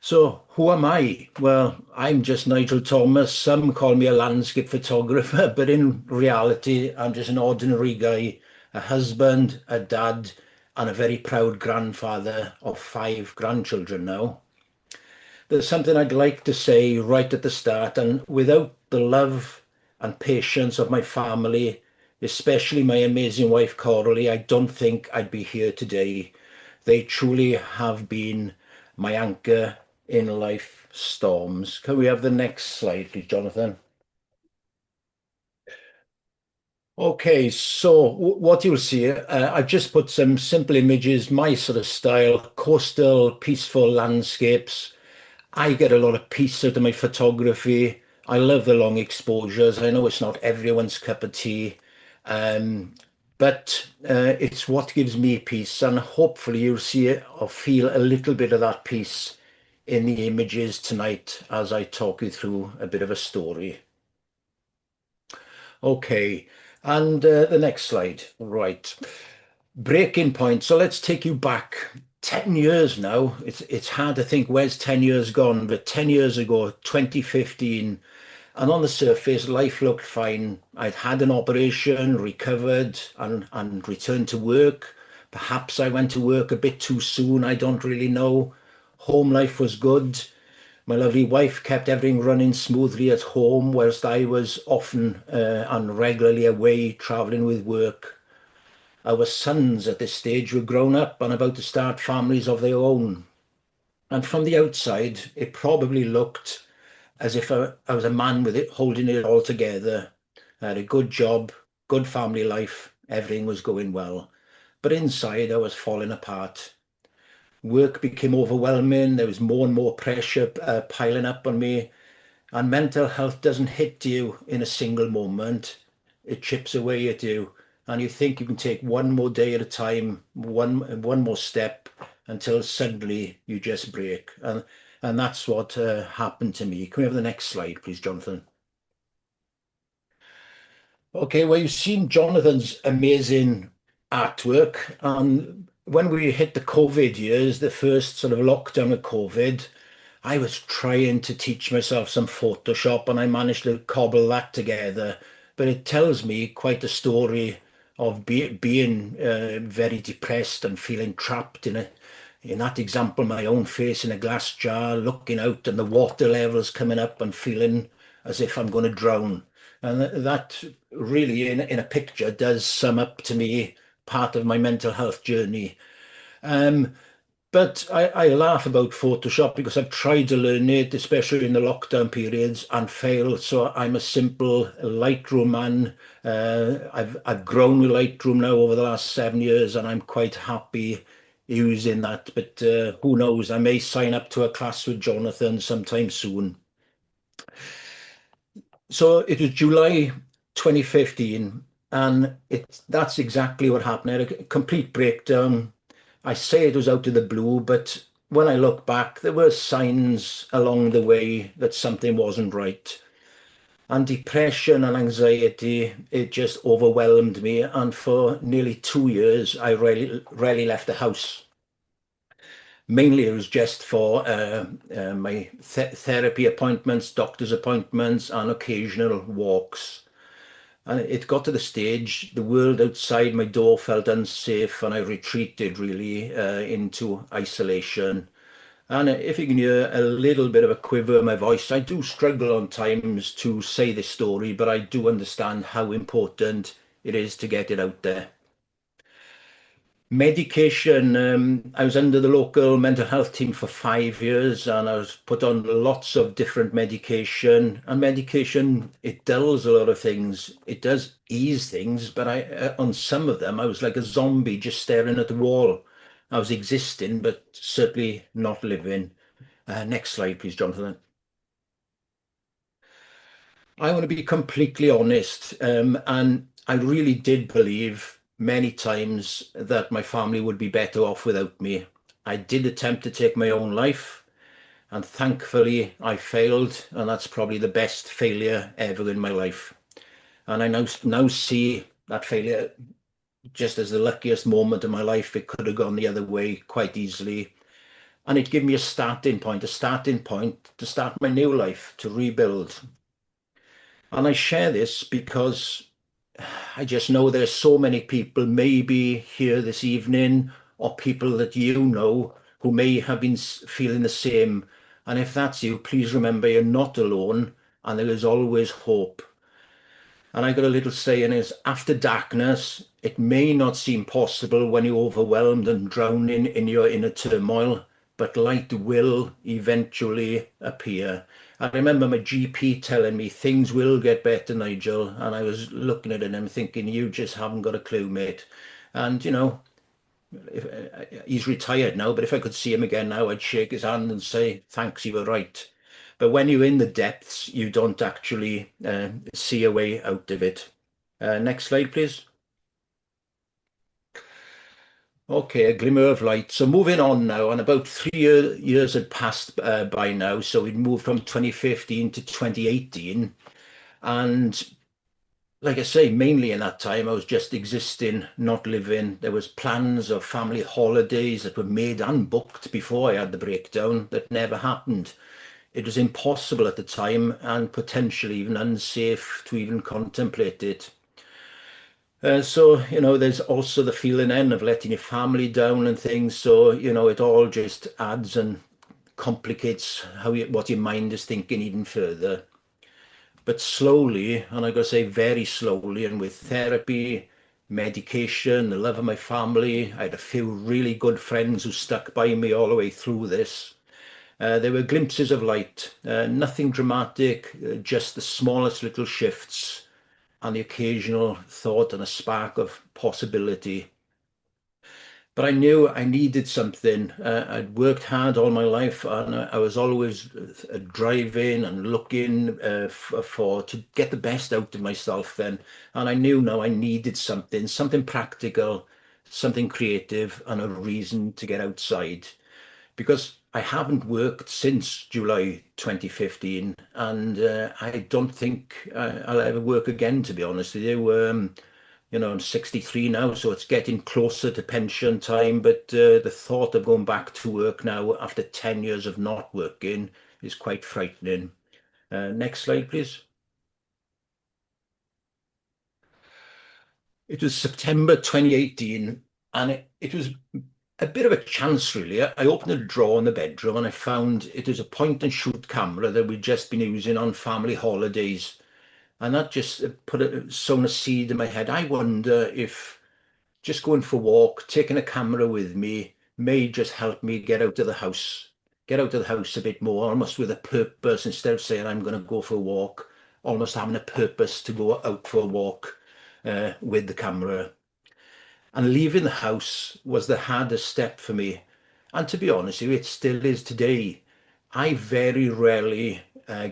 So who am I? Well, I'm just Nigel Thomas. Some call me a landscape photographer, but in reality, I'm just an ordinary guy, a husband, a dad, and a very proud grandfather of 5 grandchildren now. There's something I'd like to say right at the start, and without the love and patience of my family, especially my amazing wife Coralie, I don't think I'd be here today. They truly have been my anchor in life storms. Can we have the next slide, please, Jonathan? Okay, so what you'll see, I've just put some simple images, my sort of style, coastal, peaceful landscapes. I get a lot of peace out of my photography. I love the long exposures. I know it's not everyone's cup of tea, but it's what gives me peace. And hopefully you'll see it or feel a little bit of that peace in the images tonight as I talk you through a bit of a story. Okay, and the next slide. Right. Breaking point. So let's take you back 10 years now. It's hard to think where's 10 years gone, but 10 years ago, 2015, and on the surface, life looked fine. I'd had an operation, recovered, and returned to work. Perhaps I went to work a bit too soon. I don't really know. Home life was good. My lovely wife kept everything running smoothly at home, whilst I was often and regularly away traveling with work. Our sons at this stage were grown up and about to start families of their own. And from the outside, it probably looked as if I was a man with it, holding it all together. I had a good job, good family life, everything was going well. but inside I was falling apart. Work became overwhelming. There was more and more pressure piling up on me. And mental health doesn't hit you in a single moment. It chips away at you. And you think you can take one more day at a time, one more step, until suddenly you just break. And that's what happened to me. Can we have the next slide, please, Jonathan? Okay, well, you've seen Jonathan's amazing artwork. And when we hit the COVID years, the first sort of lockdown of COVID, I was trying to teach myself some Photoshop and I managed to cobble that together. But it tells me quite a story of being very depressed and feeling trapped in that example, my own face in a glass jar, looking out and the water levels coming up and feeling as if I'm going to drown. And that really, in a picture, does sum up to me part of my mental health journey. Um, but I laugh about Photoshop because I've tried to learn it, especially in the lockdown periods, and failed. So I'm a simple Lightroom man. I've grown with Lightroom now over the last 7 years, and I'm quite happy using that. But who knows? I may sign up to a class with Jonathan sometime soon. So it was July 2015, and that's exactly what happened. I had a complete breakdown. I say it was out of the blue, but when I look back, there were signs along the way that something wasn't right. And depression and anxiety, it just overwhelmed me. And for nearly 2 years, I rarely left the house. Mainly it was just for my therapy appointments, doctor's appointments, and occasional walks. And it got to the stage, the world outside my door felt unsafe, and I retreated really into isolation. And if you can hear a little bit of a quiver in my voice, I do struggle on times to say this story, but I do understand how important it is to get it out there. Medication. I was under the local mental health team for 5 years and I was put on lots of different medication. And medication, it dulls a lot of things. It does ease things, but on some of them, I was like a zombie just staring at the wall. I was existing, but certainly not living. Next slide, please, Jonathan. I want to be completely honest, and I really did believe many times that my family would be better off without me. I did attempt to take my own life, and thankfully I failed, and that's probably the best failure ever in my life. And I now see that failure just as the luckiest moment of my life. It could have gone the other way quite easily. And it gave me a starting point to start my new life, to rebuild. And I share this because I just know there's so many people maybe here this evening or people that you know who may have been feeling the same. And if that's you, please remember you're not alone and there is always hope. And I got a little saying is after darkness, it may not seem possible when you're overwhelmed and drowning in your inner turmoil, but light will eventually appear. I remember my GP telling me things will get better, Nigel. And I was looking at him thinking, you just haven't got a clue, mate. And, he's retired now, but if I could see him again now, I'd shake his hand and say, thanks, you were right. But when you're in the depths, you don't actually see a way out of it. Next slide, please. Okay, a glimmer of light. So moving on now, and about 3 years had passed by now. So we'd moved from 2015 to 2018. And like I say, mainly in that time, I was just existing, not living. There was plans of family holidays that were made and booked before I had the breakdown that never happened. It was impossible at the time and potentially even unsafe to even contemplate it. So, there's also the feeling then of letting your family down and things. So, it all just adds and complicates what your mind is thinking even further. But slowly, and I gotta say very slowly, and with therapy, medication, the love of my family, I had a few really good friends who stuck by me all the way through this. There were glimpses of light, nothing dramatic, just the smallest little shifts and the occasional thought and a spark of possibility. But I knew I needed something. I'd worked hard all my life, and I was always driving and looking for to get the best out of myself then. And I knew now I needed something, something practical, something creative, and a reason to get outside. Because I haven't worked since July 2015, and I don't think I'll ever work again, to be honest with you. I'm 63 now, so it's getting closer to pension time. But the thought of going back to work now after 10 years of not working is quite frightening. Next slide, please. It was September 2018, and it was a bit of a chance, really. I opened a drawer in the bedroom and I found it was a point and shoot camera that we'd just been using on family holidays. And that just sown a seed in my head. I wonder if just going for a walk, taking a camera with me may just help me get out of the house a bit more, almost with a purpose instead of saying I'm going to go for a walk, almost having a purpose to go out for a walk with the camera. And leaving the house was the hardest step for me. And to be honest with you, it still is today. I very rarely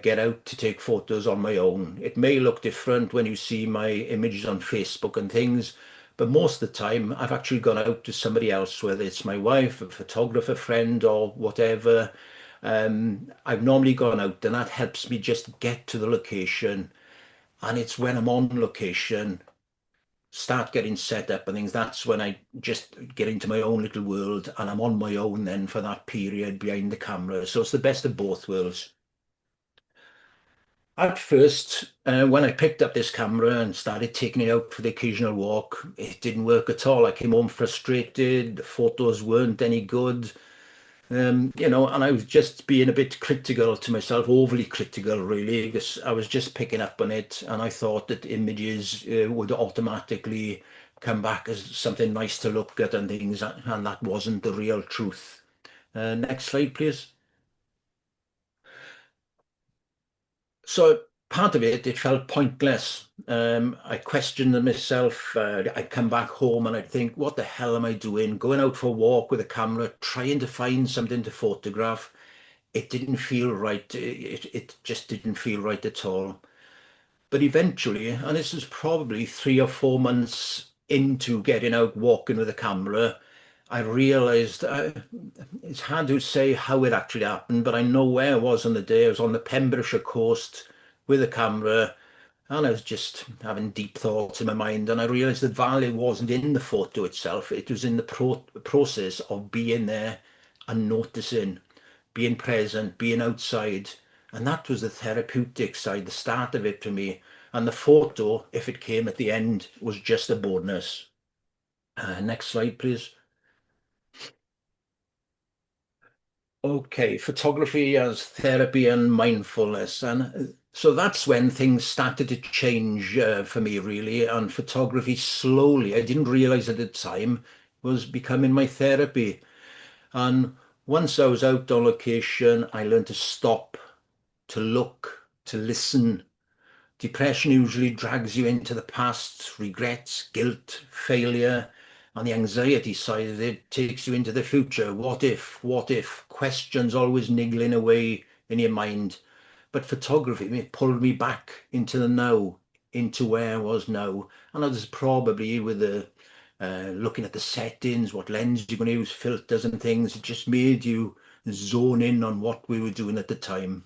get out to take photos on my own. It may look different when you see my images on Facebook and things, but most of the time I've actually gone out to somebody else, whether it's my wife, a photographer friend, or whatever. I've normally gone out, and that helps me just get to the location. And it's when I'm on location, start getting set up and things, that's when I just get into my own little world, and I'm on my own then for that period behind the camera. So it's the best of both worlds. At first, when I picked up this camera and started taking it out for the occasional walk, it didn't work at all. I came home frustrated, the photos weren't any good. And I was just being a bit critical to myself, overly critical, really, because I was just picking up on it, and I thought that images would automatically come back as something nice to look at and things, and that wasn't the real truth. Next slide, please. So part of it felt pointless. I questioned myself. I'd come back home and I'd think, what the hell am I doing? Going out for a walk with a camera, trying to find something to photograph. It didn't feel right. It just didn't feel right at all. But eventually, and this was probably 3 or 4 months into getting out walking with a camera, I realized it's hard to say how it actually happened, but I know where I was on the day. I was on the Pembrokeshire coast with a camera, and I was just having deep thoughts in my mind. And I realized the value wasn't in the photo itself, it was in the process of being there and noticing, being present, being outside. And that was the therapeutic side, the start of it for me. And the photo, if it came at the end, was just a bonus. Next slide, please. Okay, photography as therapy and mindfulness. And so that's when things started to change for me, really. And photography slowly, I didn't realize at the time, was becoming my therapy. And once I was out on location, I learned to stop, to look, to listen. Depression usually drags you into the past, regrets, guilt, failure, and the anxiety side of it takes you into the future. What if, questions always niggling away in your mind. But photography it pulled me back into the now, into where I was now. And I was probably with the looking at the settings, what lens you're going to use, filters and things. It just made you zone in on what we were doing at the time.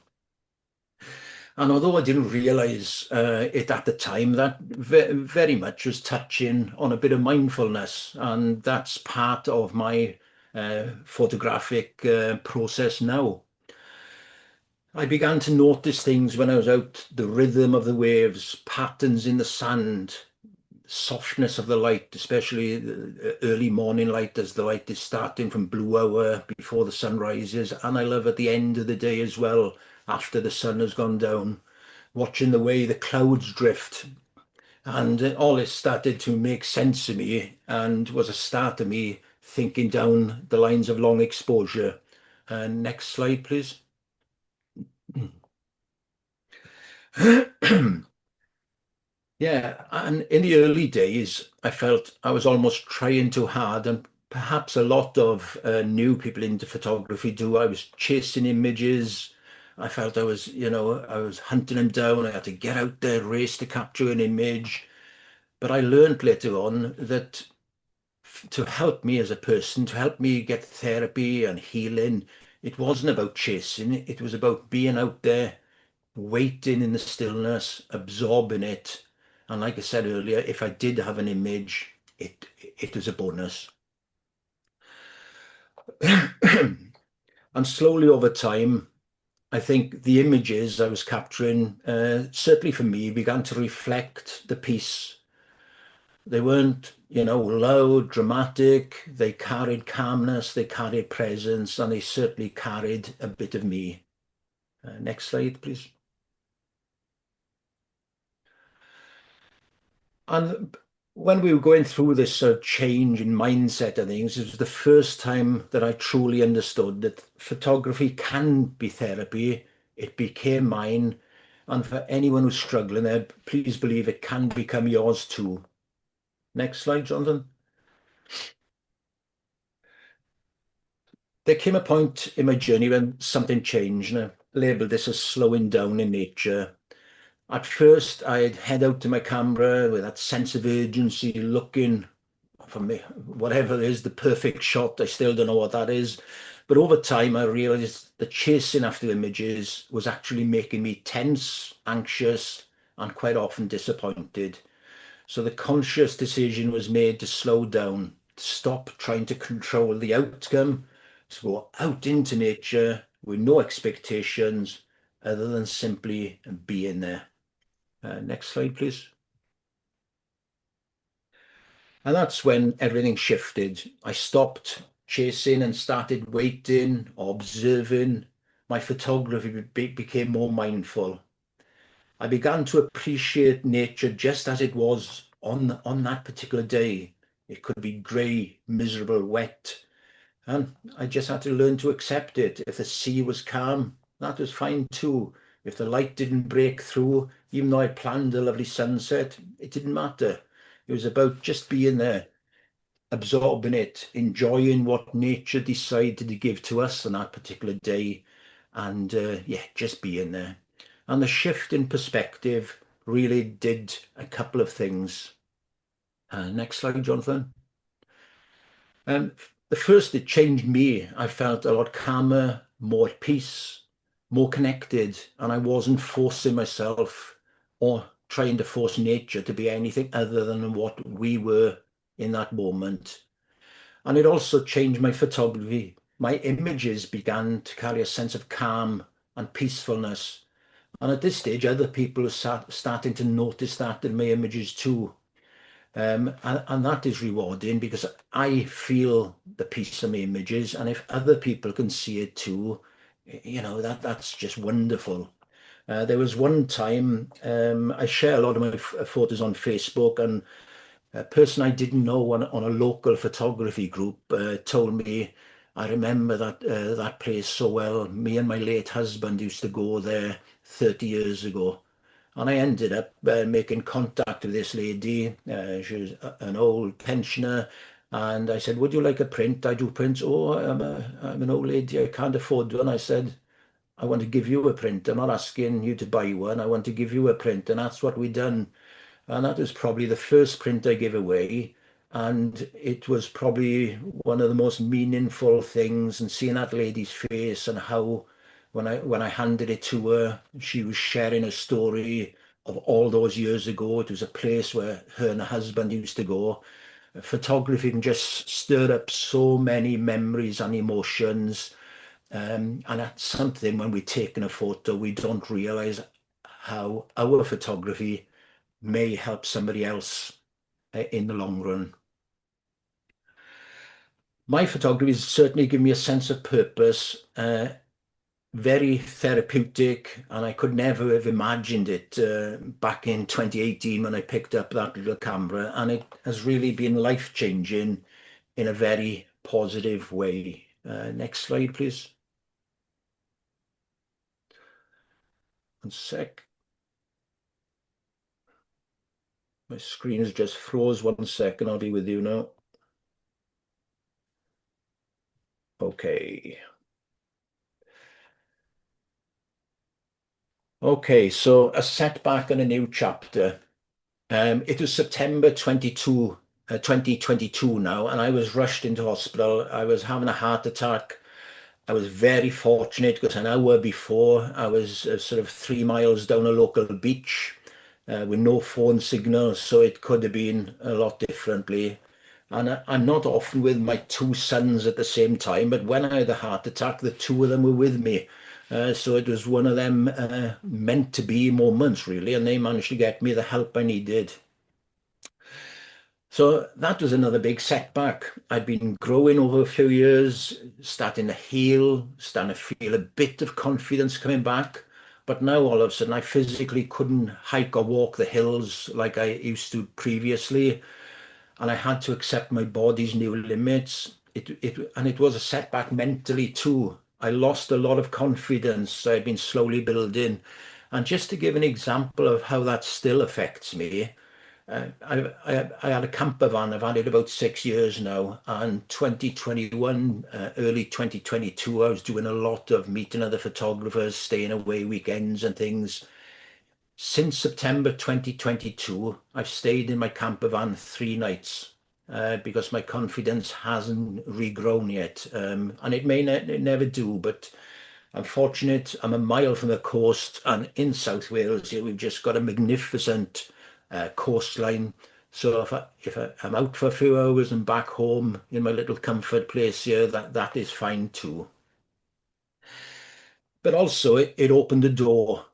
And although I didn't realize it at the time, that very much was touching on a bit of mindfulness. And that's part of my photographic process now. I began to notice things when I was out, the rhythm of the waves, patterns in the sand, softness of the light, especially the early morning light as the light is starting from blue hour before the sun rises. And I love at the end of the day as well, after the sun has gone down, watching the way the clouds drift. And all this started to make sense to me and was a start of me thinking down the lines of long exposure. Next slide, please. Yeah, and in the early days, I felt I was almost trying too hard and perhaps a lot of new people into photography do. I was chasing images. I felt I was hunting them down. I had to get out there, race to capture an image. But I learned later on that to help me as a person, to help me get therapy and healing, it wasn't about chasing. It was about being out there, waiting in the stillness, absorbing it. And like I said earlier, if I did have an image, it was a bonus. And slowly over time, I think the images I was capturing, certainly for me, began to reflect the piece. They weren't, loud, dramatic. They carried calmness, they carried presence, and they certainly carried a bit of me. Next slide, please. And when we were going through this change in mindset and things, it was the first time that I truly understood that photography can be therapy. It became mine. And for anyone who's struggling there, please believe it can become yours too. Next slide, Jonathan. There came a point in my journey when something changed, and I labeled this as slowing down in nature. At first, I'd head out to my camera with that sense of urgency, looking for me, whatever is the perfect shot. I still don't know what that is. But over time, I realized the chasing after images was actually making me tense, anxious, and quite often disappointed. So the conscious decision was made to slow down, to stop trying to control the outcome, to go out into nature with no expectations other than simply being there. Next slide, please. And that's when everything shifted. I stopped chasing and started waiting, observing. My photography became more mindful. I began to appreciate nature just as it was on that particular day. It could be grey, miserable, wet, and I just had to learn to accept it. If the sea was calm, that was fine too. If the light didn't break through, even though I planned a lovely sunset, it didn't matter. It was about just being there, absorbing it, enjoying what nature decided to give to us on that particular day, and yeah, just being there. And the shift in perspective really did a couple of things. Next slide, Jonathan. Um, the first, it changed me. I felt a lot calmer, more at peace, more connected, and I wasn't forcing myself or trying to force nature to be anything other than what we were in that moment. And it also changed my photography. My images began to carry a sense of calm and peacefulness. And at this stage, other people are starting to notice that in my images too. And that is rewarding because I feel the peace of my images. And if other people can see it too, that's just wonderful. There was one time I share a lot of my photos on Facebook, and a person I didn't know on a local photography group told me, I remember that place so well. Me and my late husband used to go there 30 years ago. And I ended up making contact with this lady. She was an old pensioner. And I said, would you like a print? I do prints. Oh, I'm an old lady. I can't afford one. I said, I want to give you a print. I'm not asking you to buy one. I want to give you a print. And that's what we done. And that was probably the first print I gave away. And it was probably one of the most meaningful things. And seeing that lady's face and how, when I handed it to her, she was sharing a story of all those years ago. It was a place where her and her husband used to go. Photography can just stir up so many memories and emotions. And that's something when we're taking a photo, we don't realize how our photography may help somebody else in the long run. My photography has certainly given me a sense of purpose, very therapeutic, and I could never have imagined it back in 2018 when I picked up that little camera, and it has really been life-changing in a very positive way. Next slide, please. One sec. My screen has just froze. 1 second, I'll be with you now. Okay. Okay, so a setback and a new chapter. It was September 2022 now, and I was rushed into hospital. I was having a heart attack. I was very fortunate because an hour before I was sort of 3 miles down a local beach with no phone signal, so it could have been a lot differently. And I'm not often with my two sons at the same time, but when I had a heart attack, the two of them were with me. So it was one of them meant to be moments, really, and they managed to get me the help I needed. So that was another big setback. I'd been growing over a few years, starting to heal, starting to feel a bit of confidence coming back. But now all of a sudden I physically couldn't hike or walk the hills like I used to previously. And I had to accept my body's new limits. It was a setback mentally too. I lost a lot of confidence I'd been slowly building. And just to give an example of how that still affects me, I had a camper van. I've had it about 6 years now. And 2021, early 2022, I was doing a lot of meeting other photographers, staying away weekends and things. Since September 2022, I've stayed in my camper van 3 nights because my confidence hasn't regrown yet. And it may it never do, but I'm fortunate. I'm a mile from the coast, and in South Wales, here we've just got a magnificent coastline. So I'm out for a few hours and back home in my little comfort place here, that is fine too. But also, it opened the door.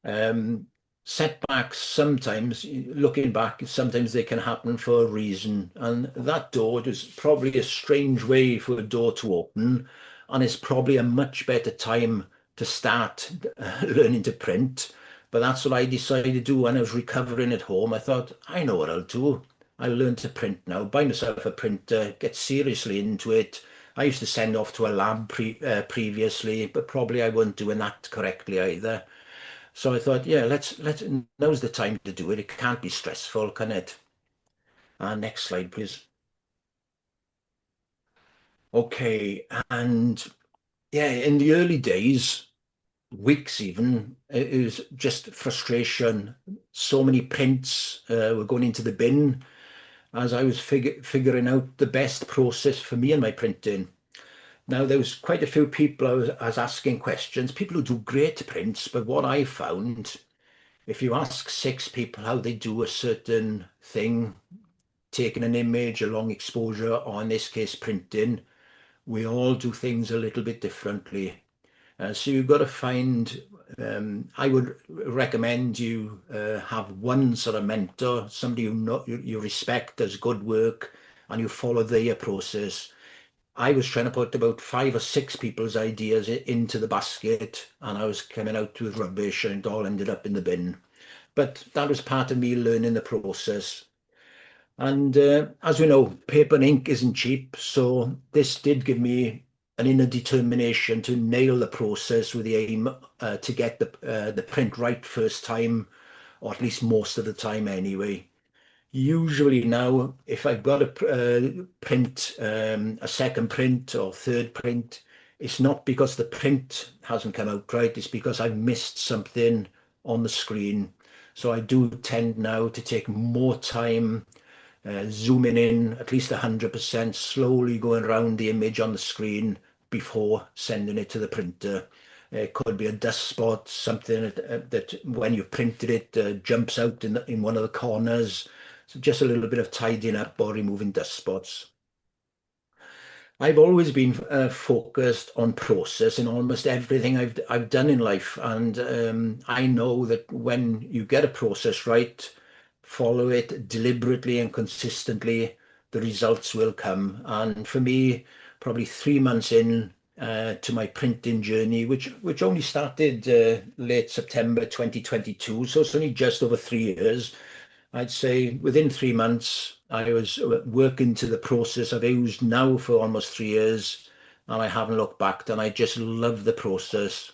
Um, Setbacks sometimes, looking back, sometimes they can happen for a reason. And that door is probably a strange way for a door to open, and it's probably a much better time to start learning to print. But that's what I decided to do when I was recovering at home. I thought, I know what I'll do. I'll learn to print now, buy myself a printer, get seriously into it. I used to send off to a lab previously, but probably I wasn't doing that correctly either. So I thought, yeah, let's now's the time to do it. It can't be stressful, can it? Next slide, please. Okay, and yeah, in the early days, weeks even, it was just frustration. So many prints were going into the bin as I was figuring out the best process for me and my printing. Now, there was quite a few people I was asking questions, people who do great prints, but what I found, if you ask 6 people how they do a certain thing, taking an image, a long exposure, or in this case, printing, we all do things a little bit differently. So you've got to find, I would recommend you have one sort of mentor, somebody you respect, does good work, and you follow their process. I was trying to put about 5 or 6 people's ideas into the basket, and I was coming out with rubbish, and it all ended up in the bin. But that was part of me learning the process. And as we know, paper and ink isn't cheap, so this did give me an inner determination to nail the process with the aim to get the print right first time, or at least most of the time anyway. Usually now, if I've got to print a second print or third print, it's not because the print hasn't come out right, it's because I've missed something on the screen. So I do tend now to take more time zooming in at least 100%, slowly going around the image on the screen before sending it to the printer. It could be a dust spot, something that when you've printed it jumps out in one of the corners. So just a little bit of tidying up or removing dust spots. I've always been focused on process in almost everything I've done in life, and I know that when you get a process right, follow it deliberately and consistently, the results will come. And for me, probably 3 months in to my printing journey, which only started late September 2022, so it's only just over 3 years. I'd say within 3 months, I was working to the process I've used now for almost 3 years, and I haven't looked back, and I just love the process.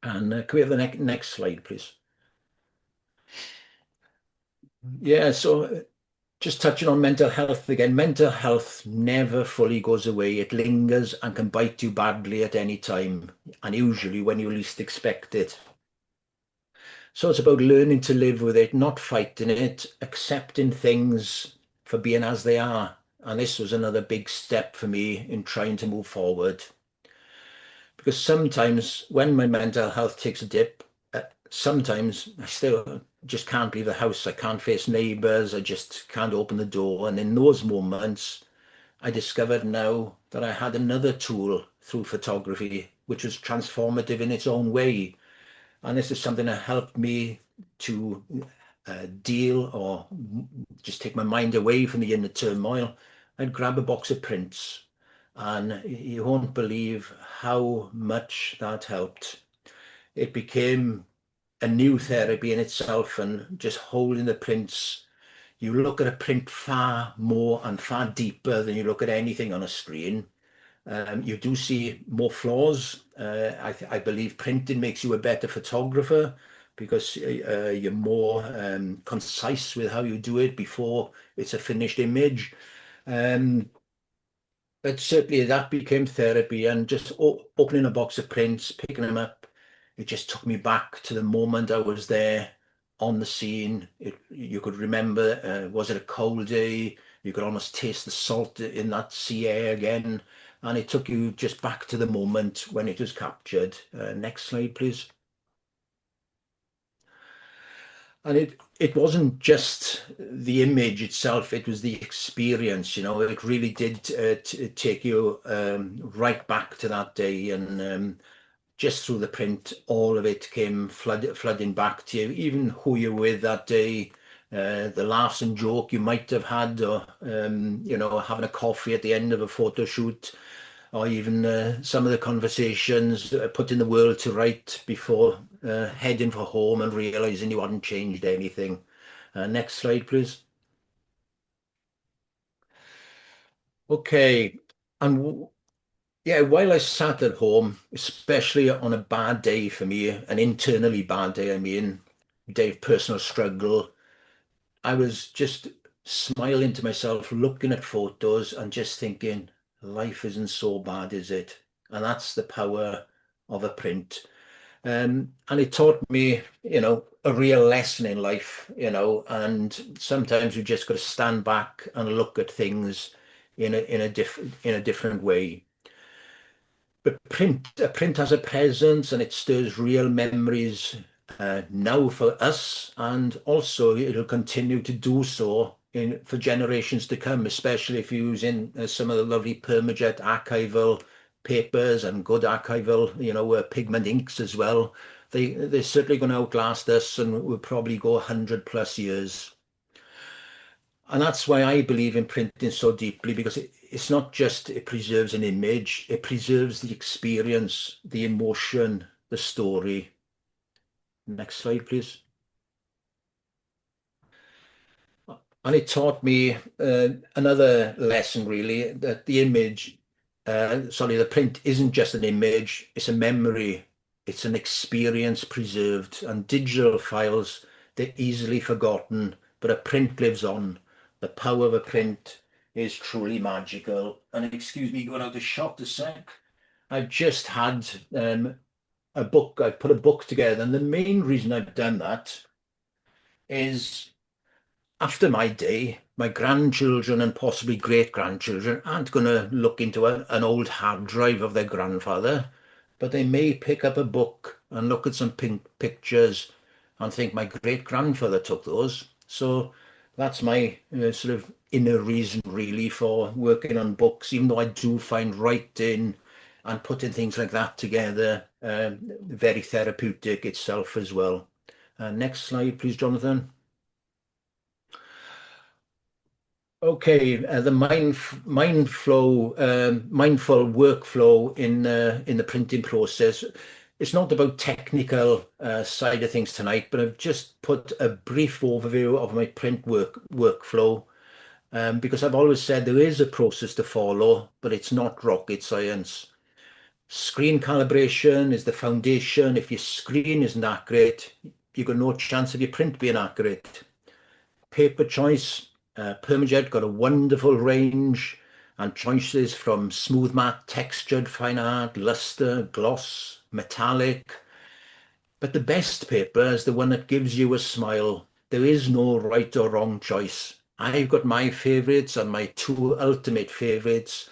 And can we have the next slide, please? Yeah, so Just touching on mental health again, mental health never fully goes away. It lingers and can bite you badly at any time, and usually when you least expect it. So it's about learning to live with it, not fighting it, accepting things for being as they are. And this was another big step for me in trying to move forward. Because sometimes when my mental health takes a dip, sometimes I still just can't leave the house. I can't face neighbors. I just can't open the door. And in those moments, I discovered now that I had another tool through photography, which was transformative in its own way. And this is something that helped me to deal or just take my mind away from the inner turmoil. I'd grab a box of prints, and you won't believe how much that helped. It became a new therapy in itself, and just holding the prints, you look at a print far more and far deeper than you look at anything on a screen. You do see more flaws. I believe printing makes you a better photographer because you're more concise with how you do it before it's a finished image. Um, but certainly that became therapy, and just opening a box of prints, picking them up, it just took me back to the moment I was there on the scene. You could remember, was it a cold day? You could almost taste the salt in that sea air again. And it took you just back to the moment when it was captured. Next slide, please. And it wasn't just the image itself, it was the experience, you know, it really did take you right back to that day. And just through the print, all of it came flooding back to you, even who you're with that day, the laughs and joke you might have had, or you know, having a coffee at the end of a photo shoot, or even some of the conversations, putting the world to right before heading for home and realizing you hadn't changed anything. Next slide, please. Okay, and yeah, while I sat at home, especially on a bad day for me, an internally bad day, I mean, day of personal struggle, I was just smiling to myself, looking at photos and just thinking, life isn't so bad, is it? And that's the power of a print. And it taught me, you know, a real lesson in life, you know, and sometimes you just got to stand back and look at things in a different way. But print has a presence, and it stirs real memories now for us, and also it'll continue to do so for generations to come, especially if you're using some of the lovely PermaJet archival papers and good archival, you know, pigment inks as well. They're certainly going to outlast us, and will probably go 100+ years. And that's why I believe in printing so deeply, because it's not just it preserves an image, it preserves the experience, the emotion, the story. Next slide, please. And it taught me another lesson, really, that the image, sorry, the print isn't just an image, it's a memory, it's an experience preserved. And digital files, they're easily forgotten, but a print lives on. The power of a print is truly magical. And excuse me going out the shot a sec. I've just had a book, I've put a book together, and the main reason I've done that is after my day, my grandchildren and possibly great grandchildren aren't going to look into an old hard drive of their grandfather, but they may pick up a book and look at some pictures and think my great grandfather took those. So that's my sort of inner reason, really, for working on books, even though I do find writing and putting things like that together very therapeutic itself as well. Next slide, please, Jonathan. Okay, the mindful workflow in the printing process. It's not about technical side of things tonight, but I've just put a brief overview of my print workflow, because I've always said there is a process to follow, but it's not rocket science. Screen calibration is the foundation. If your screen isn't accurate, you've got no chance of your print being accurate. Paper choice, PermaJet got a wonderful range and choices from smooth matte, textured fine art, luster, gloss, metallic. But the best paper is the one that gives you a smile. There is no right or wrong choice. I've got my favorites, and my two ultimate favorites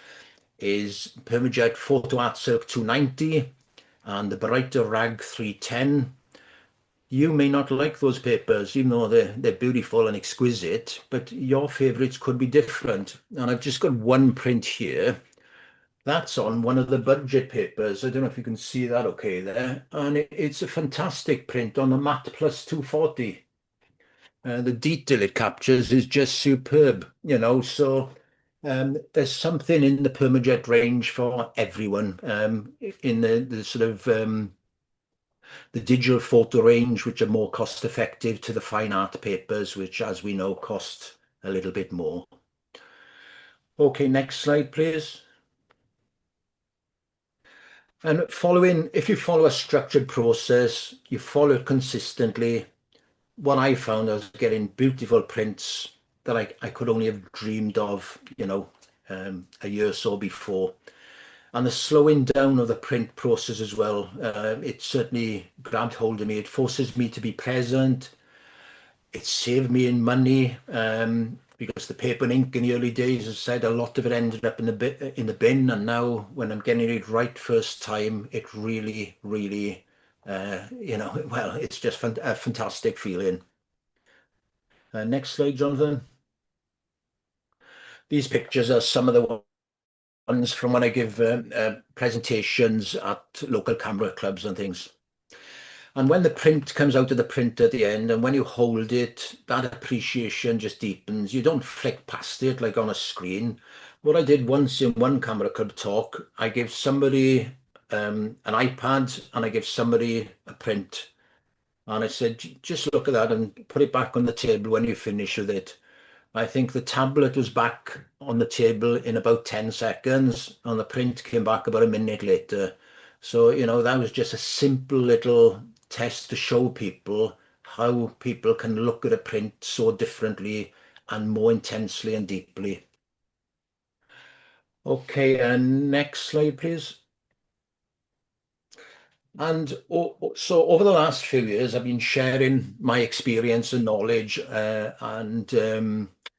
is PermaJet Photo Art Silk 290 and the Brighter Rag 310. You may not like those papers, even though they're beautiful and exquisite, but your favorites could be different. And I've just got one print here. That's on one of the budget papers. I don't know if you can see that okay there. And it's a fantastic print on the Matte Plus 240. The detail it captures is just superb, so there's something in the PermaJet range for everyone. In the sort of the digital photo range, which are more cost effective, to the fine art papers, which, as we know, cost a little bit more. Okay, next slide, please. And if you follow a structured process, you follow it consistently, what I found was getting beautiful prints that I could only have dreamed of, a year or so before. And the slowing down of the print process as well, it certainly grabbed hold of me. It forces me to be present. It saved me in money, because the paper and ink in the early days, as I said, a lot of it ended up in the bin. And now, when I'm getting it right first time, it really, really, well, it's just a fantastic feeling. Next slide, Jonathan. These pictures are some of the ones from when I give presentations at local camera clubs and things. And when the print comes out of the printer at the end, and when you hold it, that appreciation just deepens. You don't flick past it like on a screen. What I did once in one camera club talk, I gave somebody an iPad and I gave somebody a print. And I said, just look at that and put it back on the table when you finish with it. I think the tablet was back on the table in about 10 seconds, and the print came back about a minute later. So, that was just a simple little test to show people how people can look at a print so differently and more intensely and deeply. Okay, and next slide, please. And so over the last few years, I've been sharing my experience and knowledge, and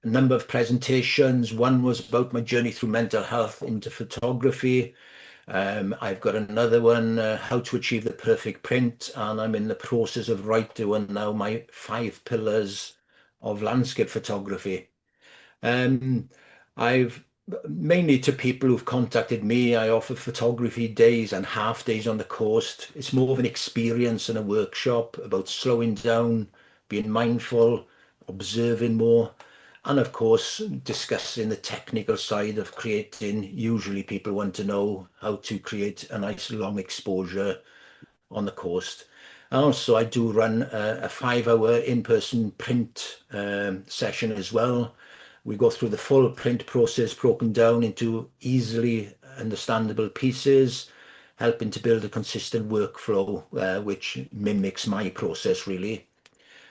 a number of presentations. One was about my journey through mental health into photography. I've got another one, how to achieve the perfect print, and I'm in the process of writing one now, my 5 pillars of landscape photography. Um, I've mainly to people who've contacted me, I offer photography days and half days on the coast. It's more of an experience and a workshop about slowing down, being mindful, observing more, and of course, discussing the technical side of creating. Usually people want to know how to create a nice long exposure on the coast. And also, I do run a 5-hour in-person print session as well. We go through the full print process broken down into easily understandable pieces, helping to build a consistent workflow, which mimics my process really.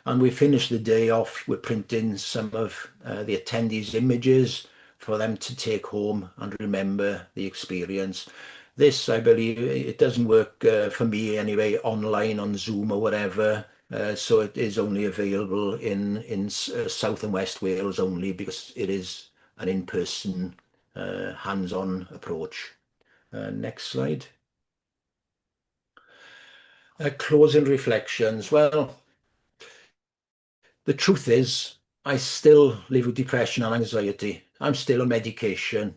And we finish the day off with printing some of the attendees' images for them to take home and remember the experience. This, I believe, it doesn't work for me anyway, online on Zoom or whatever. So it is only available in South and West Wales only, because it is an in-person, hands-on approach. Next slide. Closing reflections. Well, the truth is, I still live with depression and anxiety. I'm still on medication.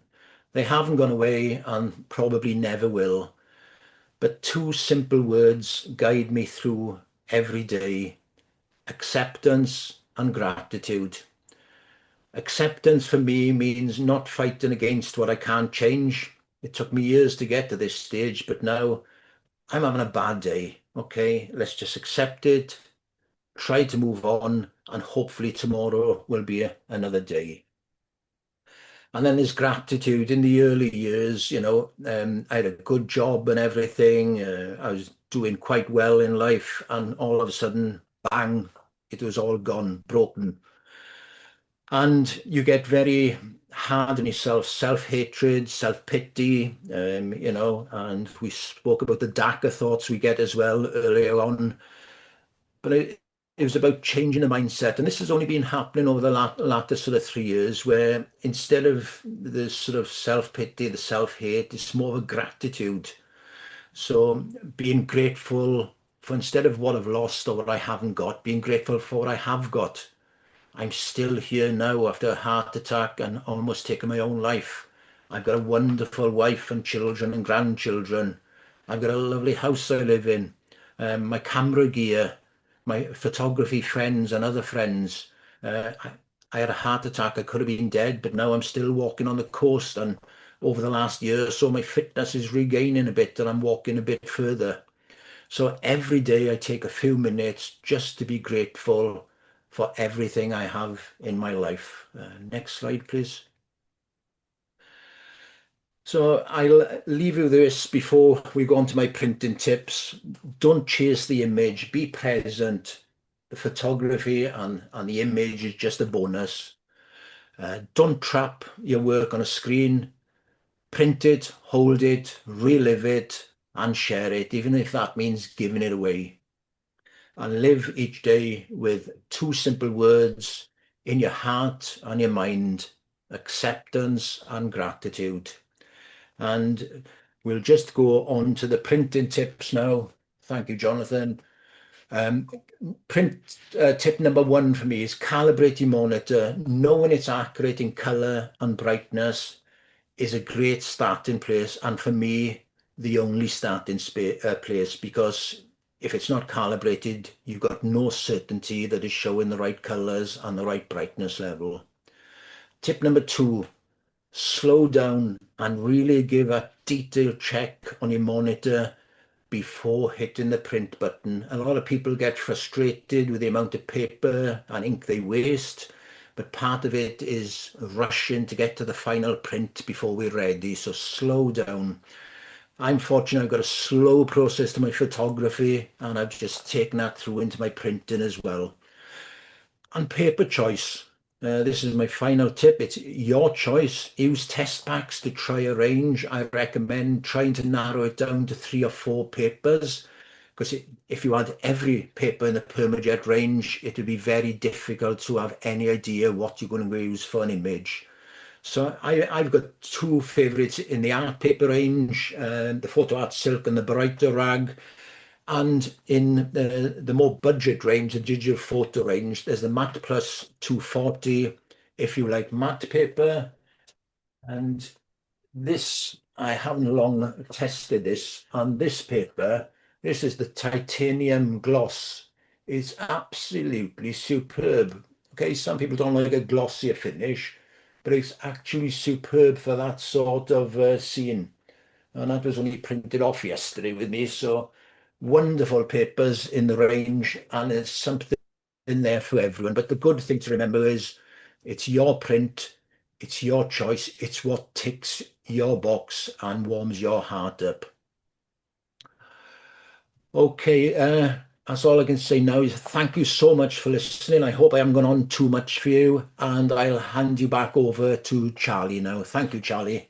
They haven't gone away and probably never will. But two simple words guide me through every day: acceptance and gratitude. Acceptance for me means not fighting against what I can't change. It took me years to get to this stage, but now I'm having a bad day. Okay, let's just accept it, try to move on, and hopefully tomorrow will be another day. And then there's gratitude. In the early years, I had a good job and everything. I was doing quite well in life, and all of a sudden, bang, it was all gone, broken. And you get very hard on yourself, self-hatred, self-pity, and we spoke about the darker thoughts we get as well earlier on. But it was about changing the mindset. And this has only been happening over the latter sort of 3 years, where instead of the sort of self-pity, the self-hate, it's more of a gratitude. So being grateful for, instead of what I've lost or what I haven't got, being grateful for what I have got. I'm still here now after a heart attack and almost taking my own life. I've got a wonderful wife and children and grandchildren. I've got a lovely house I live in, my camera gear, my photography friends and other friends. I had a heart attack. I could have been dead, but now I'm still walking on the coast. And over the last year or so, my fitness is regaining a bit and I'm walking a bit further. So every day I take a few minutes just to be grateful for everything I have in my life. Next slide, please. So I'll leave you this before we go on to my printing tips. Don't chase the image, be present. The photography and the image is just a bonus. Don't trap your work on a screen. Print it, hold it, relive it, and share it, even if that means giving it away. And live each day with two simple words in your heart and your mind: acceptance and gratitude. And we'll just go on to the printing tips now. Thank you, Jonathan. Um, print tip number one for me is calibrate your monitor. Knowing it's accurate in color and brightness is a great starting place, and for me, the only starting place, because if it's not calibrated, you've got no certainty that it's showing the right colors and the right brightness level. Tip number two, slow down and really give a detailed check on your monitor before hitting the print button. A lot of people get frustrated with the amount of paper and ink they waste, but part of it is rushing to get to the final print before we're ready. So slow down. I'm fortunate I've got a slow process to my photography, and I've just taken that through into my printing as well. And paper choice. This is my final tip. It's your choice. Use test packs to try a range. I recommend trying to narrow it down to 3 or 4 papers, because if you had every paper in the PermaJet range, it would be very difficult to have any idea what you're going to use for an image. So I've got two favorites in the art paper range, the Photo Art Silk and the Brighter Rag. And in the more budget range, the digital photo range, there's the Matte Plus 240 if you like matte paper. And this, I haven't long tested this on this paper. This is the titanium gloss. It's absolutely superb. Okay, some people don't like a glossier finish, but it's actually superb for that sort of scene. And that was only printed off yesterday with me. So wonderful papers in the range, and there's something in there for everyone. But the good thing to remember is it's your print, it's your choice, it's what ticks your box and warms your heart up. Okay, that's all I can say now is thank you so much for listening. I hope I haven't gone on too much for you, and I'll hand you back over to Charlie now. Thank you, Charlie.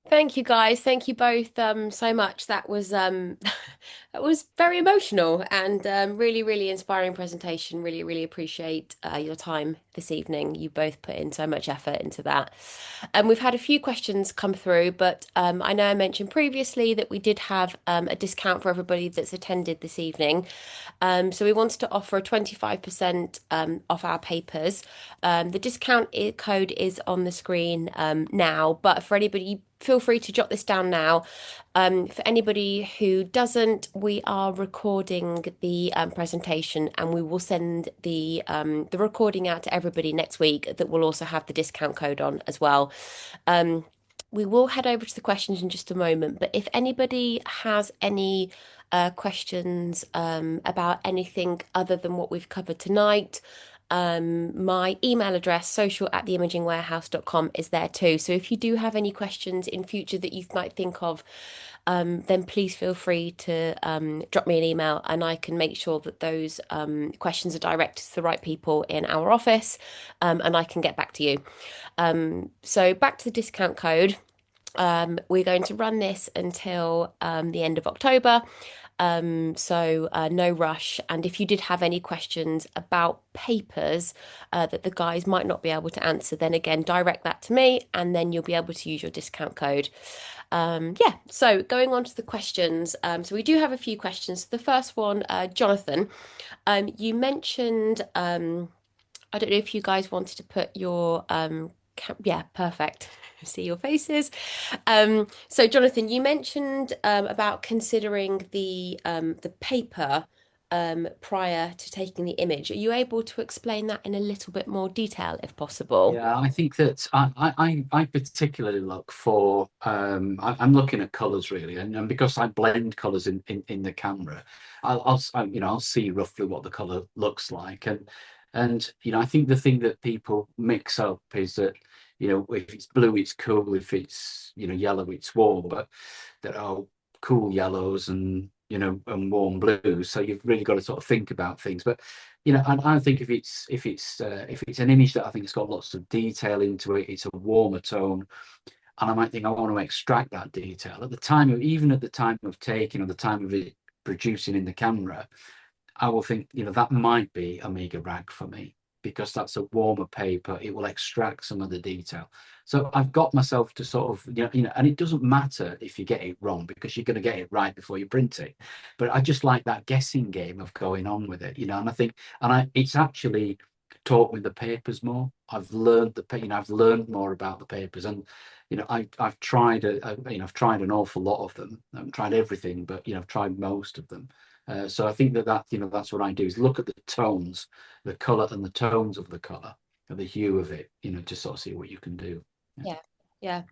Thank you guys. Thank you both so much. That was that was very emotional and really, really inspiring presentation. Really, really appreciate your time this evening. You both put in so much effort into that. And we've had a few questions come through, but I know I mentioned previously that we did have a discount for everybody that's attended this evening. So we wanted to offer a 25% off our papers. The discount code is on the screen now, but for anybody, feel free to jot this down now. For anybody who doesn't, we are recording the presentation, and we will send the recording out to everybody next week. That will also have the discount code on as well. We will head over to the questions in just a moment, but if anybody has any questions about anything other than what we've covered tonight, My email address, social@theimagingwarehouse.com, is there too. So if you do have any questions in future that you might think of, then please feel free to drop me an email and I can make sure that those questions are directed to the right people in our office, and I can get back to you. So back to the discount code. We're going to run this until the end of October. So no rush. And if you did have any questions about papers that the guys might not be able to answer, then again, direct that to me and then you'll be able to use your discount code. Yeah, so going on to the questions. So we do have a few questions. The first one, Jonathan, you mentioned, I don't know if you guys wanted to put your, yeah, perfect. See your faces. So Jonathan, you mentioned about considering the paper prior to taking the image. Are you able to explain that in a little bit more detail, if possible? Yeah, I think that I particularly look for I'm looking at colours really, and because I blend colours in the camera, I'll see roughly what the colour looks like, and I think the thing that people mix up is that if it's blue it's cool, if it's yellow it's warm, but there are cool yellows and warm blues, so you've really got to sort of think about things, but. And I think if it's an image that I think it's got lots of detail into it, it's a warmer tone, and I might think I want to extract that detail even at the time of taking or the time of it producing in the camera. I will think, that might be a meager rag for me because that's a warmer paper. It will extract some of the detail. So I've got myself to sort of, and it doesn't matter if you get it wrong because you're going to get it right before you print it. But I just like that guessing game of going on with it, and I think, it's actually taught me the papers more. I've learned I've learned more about the papers, and I've tried I've tried an awful lot of them. I haven't tried everything, but I've tried most of them. So I think that's what I do is look at the tones, the color and the tones of the color and the hue of it, to sort of see what you can do. Yeah. Yeah, yeah.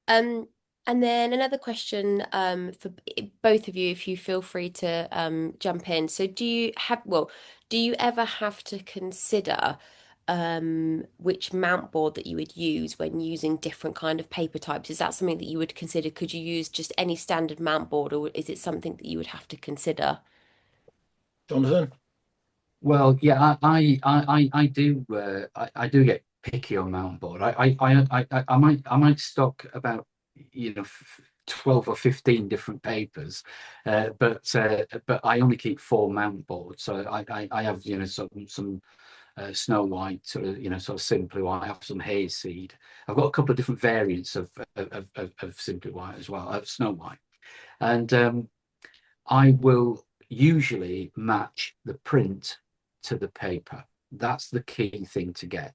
Um, and then another question for both of you, if you feel free to jump in. So do you ever have to consider which mount board that you would use when using different kind of paper types? Is that something that you would consider? Could you use just any standard mount board, or is it something that you would have to consider? Jonathan? Well, yeah, I do get picky on mount board. I might stock about 12 or 15 different papers, but I only keep 4 mount boards. So I have some Snow White, sort of Simply White. I have some Hayseed. I've got a couple of different variants of Simply White as well, of Snow White, and I will usually match the print to the paper. That's the key thing to get.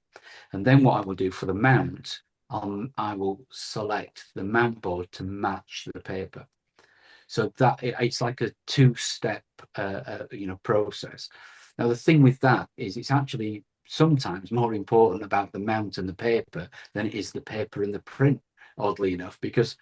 And then what I will do for the mount, I will select the mount board to match the paper. So that it's like a two-step, process. Now the thing with that is it's actually sometimes more important about the mount and the paper than it is the paper and the print. Oddly enough, because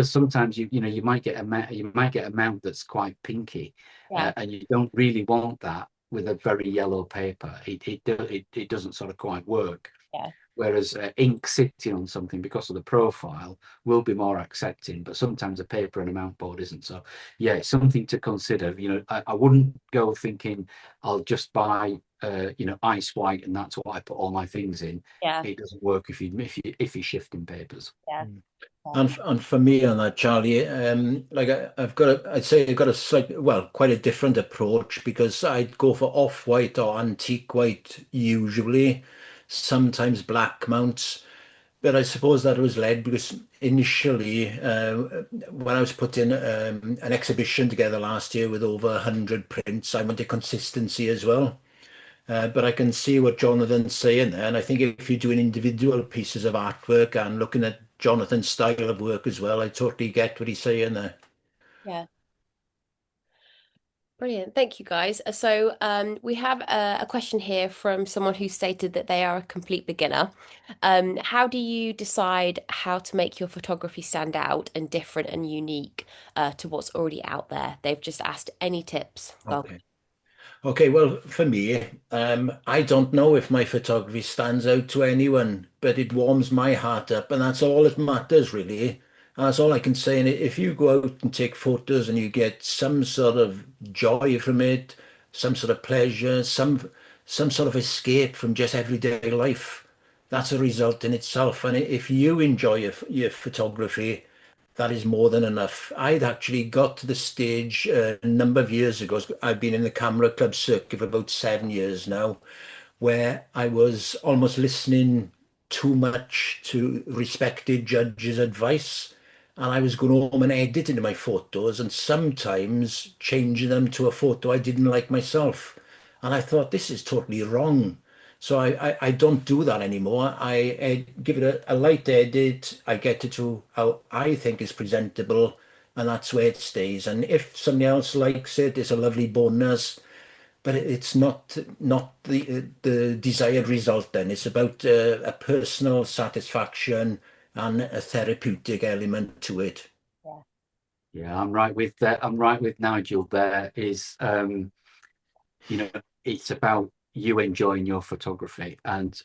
sometimes you might get a mount that's quite pinky, Yeah, and you don't really want that with a very yellow paper. It doesn't sort of quite work. yeah, Whereas ink sitting on something because of the profile will be more accepting, but sometimes a paper and a mount board isn't. So yeah, it's something to consider. I wouldn't go thinking I'll just buy ice white and that's what I put all my things in. yeah, It doesn't work if you're shifting papers. yeah, Mm. yeah, And for me on that, Charlie, like I'd say I've got a well, quite a different approach because I'd go for off-white or antique white usually, sometimes black mounts. But I suppose that was led because initially, when I was putting an exhibition together last year with over 100 prints, I wanted consistency as well. But I can see what Jonathan's saying there. And I think if you're doing individual pieces of artwork and looking at Jonathan's style of work as well, I totally get what he's saying there. yeah. Brilliant. Thank you, guys. So we have a question here from someone who stated that they are a complete beginner. How do you decide how to make your photography stand out and different and unique to what's already out there? They've just asked any tips. Well, Okay. Okay, well, for me, I don't know if my photography stands out to anyone, but it warms my heart up, and that's all that matters, really. And that's all I can say. And if you go out and take photos and you get some sort of joy from it, some sort of pleasure, some sort of escape from just everyday life, that's a result in itself. And if you enjoy your photography, that is more than enough. I'd actually got to the stage a number of years ago. I've been in the camera club circuit for about 7 years now, where I was almost listening too much to respected judges' advice. And I was going home and editing my photos and sometimes changing them to a photo I didn't like myself. And I thought, this is totally wrong. So I don't do that anymore. Give it a light edit. I get it to how I think is presentable, and that's where it stays. And if somebody else likes it, it's a lovely bonus, but it's not the desired result then. It's about a personal satisfaction and a therapeutic element to it. Yeah. Yeah, I'm right with Nigel. There is, you know, it's about you enjoying your photography, and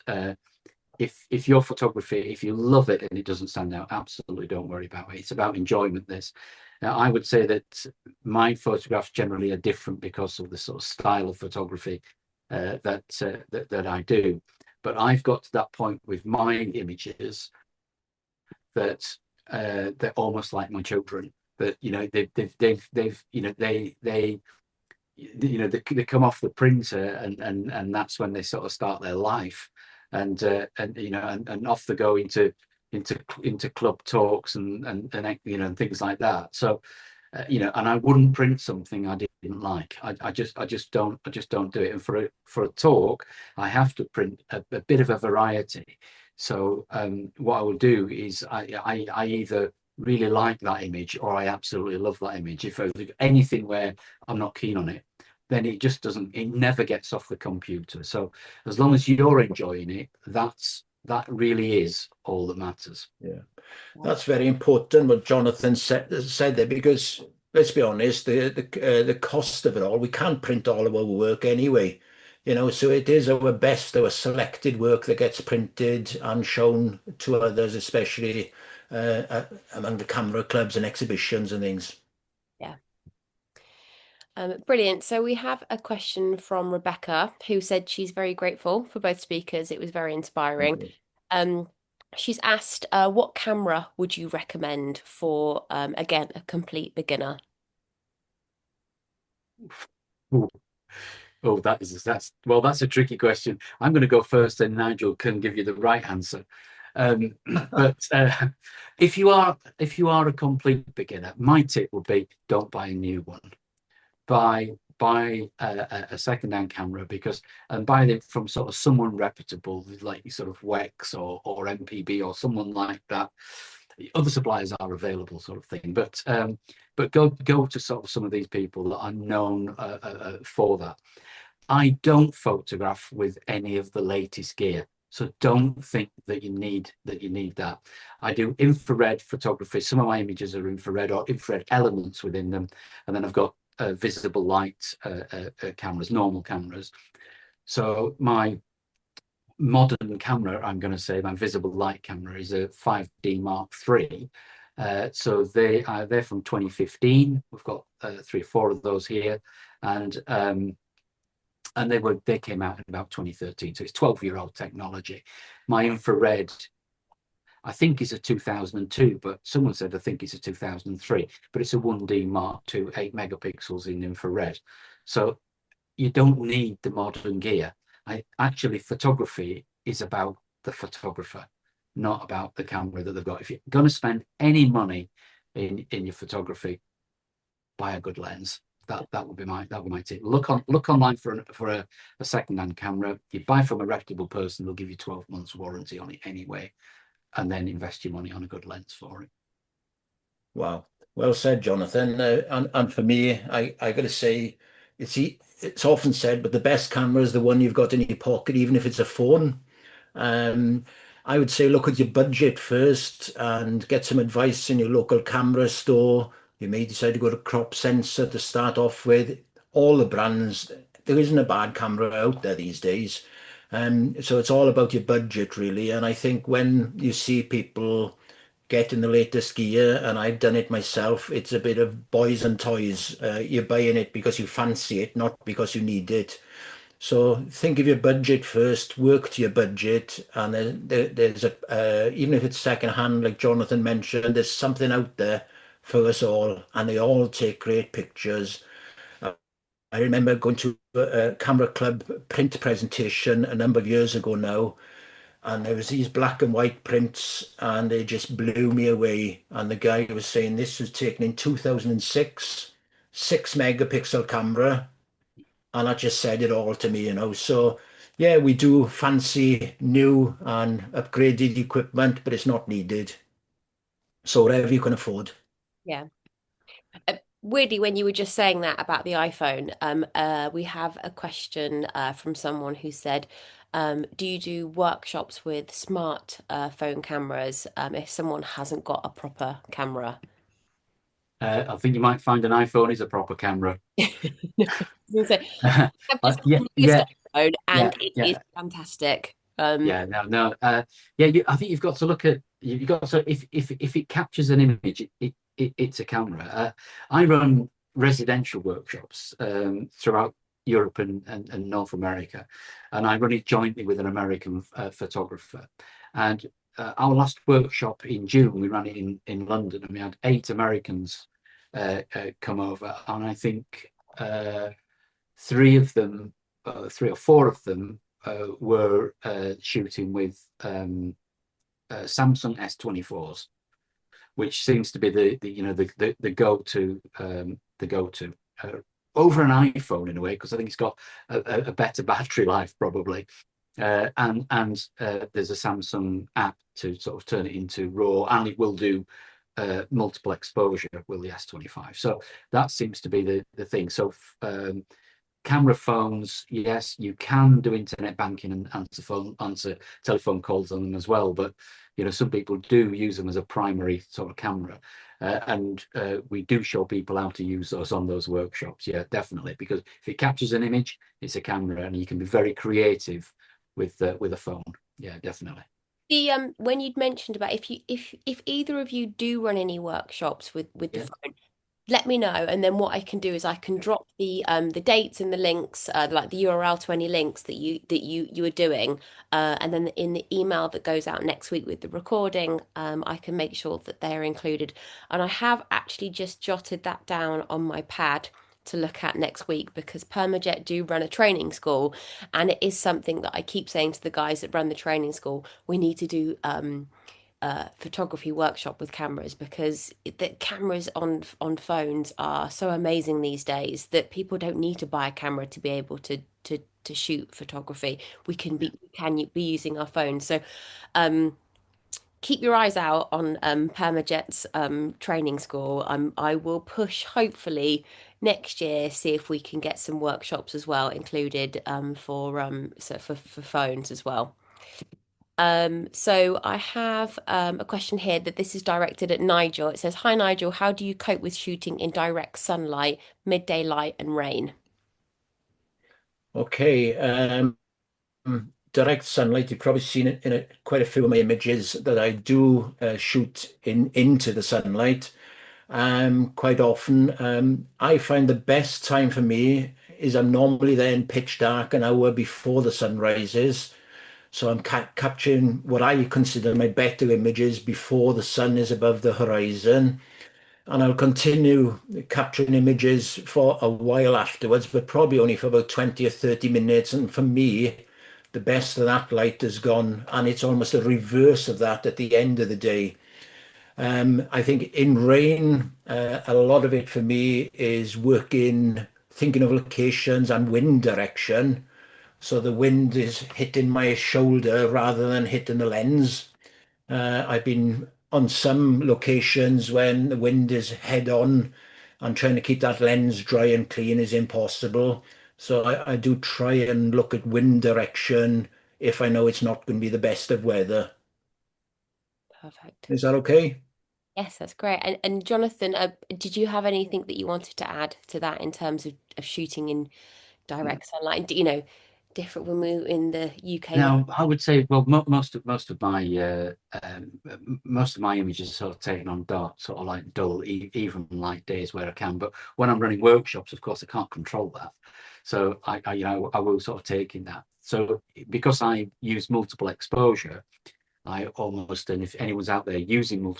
if your photography, if you love it and it doesn't stand out, absolutely don't worry about it. It's about enjoyment. This, now, I would say that my photographs generally are different because of the sort of style of photography that I do. But I've got to that point with my images that they're almost like my children. That they've they come off the printer, and that's when they sort of start their life, and off they go into club talks and things like that. So and I wouldn't print something I didn't like. I just don't do it. And for a talk, I have to print a bit of a variety. So what I will do is I either really like that image or I absolutely love that image. If there's anything where I'm not keen on it, then it never gets off the computer. So as long as you're enjoying it, that really is all that matters. Yeah. That's very important what Jonathan said there, because let's be honest, the cost of it all, we can't print all of our work anyway, so it is our best, our selected work that gets printed and shown to others, especially among the camera clubs and exhibitions and things. Yeah. Brilliant. So we have a question from Rebecca, who said she's very grateful for both speakers. It was very inspiring. Okay. Um, she's asked, what camera would you recommend for, again, a complete beginner? Ooh. Oh, that's a tricky question. I'm going to go first, then Nigel can give you the right answer. But if you are a complete beginner, my tip would be don't buy a new one. Buy a second-hand camera, and buy it from sort of someone reputable, like sort of Wex or MPB or someone like that. Other suppliers are available, sort of thing, but go to sort of some of these people that are known for that. I don't photograph with any of the latest gear, so don't think that you need that. I do infrared photography. Some of my images are infrared or infrared elements within them, and then I've got visible light cameras, normal cameras. So my modern camera, I'm going to say, my visible light camera is a 5D Mark III. So they're from 2015. We've got 3 or 4 of those here, and they came out in about 2013. So it's 12-year-old technology. My infrared, I think, is a 2002, but someone said I think it's a 2003. But it's a 1D Mark II, 8 megapixels in infrared. So you don't need the modern gear. Actually, photography is about the photographer, not about the camera that they've got. If you're going to spend any money in your photography, buy a good lens. That would be my tip. Look online for a second-hand camera. You buy from a reputable person, they'll give you 12 months warranty on it anyway, and then invest your money on a good lens for it. Wow. Well said, Jonathan. And for me, I got to say, it's often said, but the best camera is the one you've got in your pocket, even if it's a phone. Um, I would say look at your budget first and get some advice in your local camera store. You may decide to go to Crop Sensor to start off with. All the brands there isn't a bad camera out there these days. So it's all about your budget, really. And I think when you see people getting the latest gear, and I've done it myself, it's a bit of boys and toys. You're buying it because you fancy it, not because you need it. So think of your budget first, work to your budget, and there's even if it's second hand, like Jonathan mentioned, there's something out there for us all, and they all take great pictures. I remember going to a camera club print presentation a number of years ago now, and there was these black and white prints, and they just blew me away. And the guy was saying this was taken in 2006, 6 megapixel camera, and that just said it all to me. So yeah, we do fancy new and upgraded equipment, but it's not needed. So whatever you can afford. Yeah. Weirdly, when you were just saying that about the iPhone, we have a question from someone who said, do you do workshops with smart phone cameras if someone hasn't got a proper camera? I think you might find an iPhone is a proper camera. So I've just got Yeah, the newest yeah, iPhone yeah, and it is yeah. fantastic. Yeah, no, no. Yeah, I think you've got to look at you've got to if it captures an image, it's a camera. I run residential workshops throughout Europe and North America, and I run it jointly with an American photographer. And our last workshop in June, we ran it in London, and we had 8 Americans come over, and I think three of them, 3 or 4 of them were shooting with Samsung S24s, which seems to be the go-to over an iPhone in a way, because I think it's got a better battery life probably. And there's a Samsung app to sort of turn it into RAW, and it will do multiple exposure will the S25. So that seems to be the thing. So camera phones, yes, you can do internet banking and answer telephone calls on them as well. But some people do use them as a primary sort of camera, and we do show people how to use those on those workshops. Yeah, definitely, because if it captures an image, it's a camera, and you can be very creative with a phone. Yeah, definitely. The when you'd mentioned about if either of you do run any workshops with the Yeah. phone, let me know, and then what I can do is I can drop the dates and the links, like the URL to any links that you are doing, and then in the email that goes out next week with the recording, I can make sure that they're included. And I have actually just jotted that down on my pad to look at next week because PermaJet do run a training school, and it is something that I keep saying to the guys that run the training school, we need to do photography workshop with cameras because the cameras on phones are so amazing these days that people don't need to buy a camera to be able to shoot photography. We can be using our phones. So keep your eyes out on PermaJet's training school. I will push hopefully next year, see if we can get some workshops as well included for phones as well. So I have a question here that this is directed at Nigel. It says, "Hi Nigel, how do you cope with shooting in direct sunlight, midday light, and rain?" Okay. Direct sunlight, you've probably seen it in quite a few of my images that I do shoot into the sunlight. Quite often, I find the best time for me is I'm normally there in pitch dark an hour before the sun rises. So I'm capturing what I consider my better images before the sun is above the horizon. And I'll continue capturing images for a while afterwards, but probably only for about 20 or 30 minutes. And for me, the best of that light has gone, and it's almost a reverse of that at the end of the day. I think in rain, a lot of it for me is thinking of locations and wind direction. So the wind is hitting my shoulder rather than hitting the lens. I've been on some locations when the wind is head on and trying to keep that lens dry and clean is impossible. So I do try and look at wind direction if I know it's not going to be the best of weather. Perfect. Is that okay? Yes, that's great. And Jonathan, did you have anything that you wanted to add to that in terms of shooting in direct sunlight? You know, different when we're in the UK. Now, I would say, well, most of my images are sort of taken on dark, sort of like dull, even light days where I can. But when I'm running workshops, of course, I can't control that. So I will sort of take in that. So because I use multiple exposure, and if anyone's out there using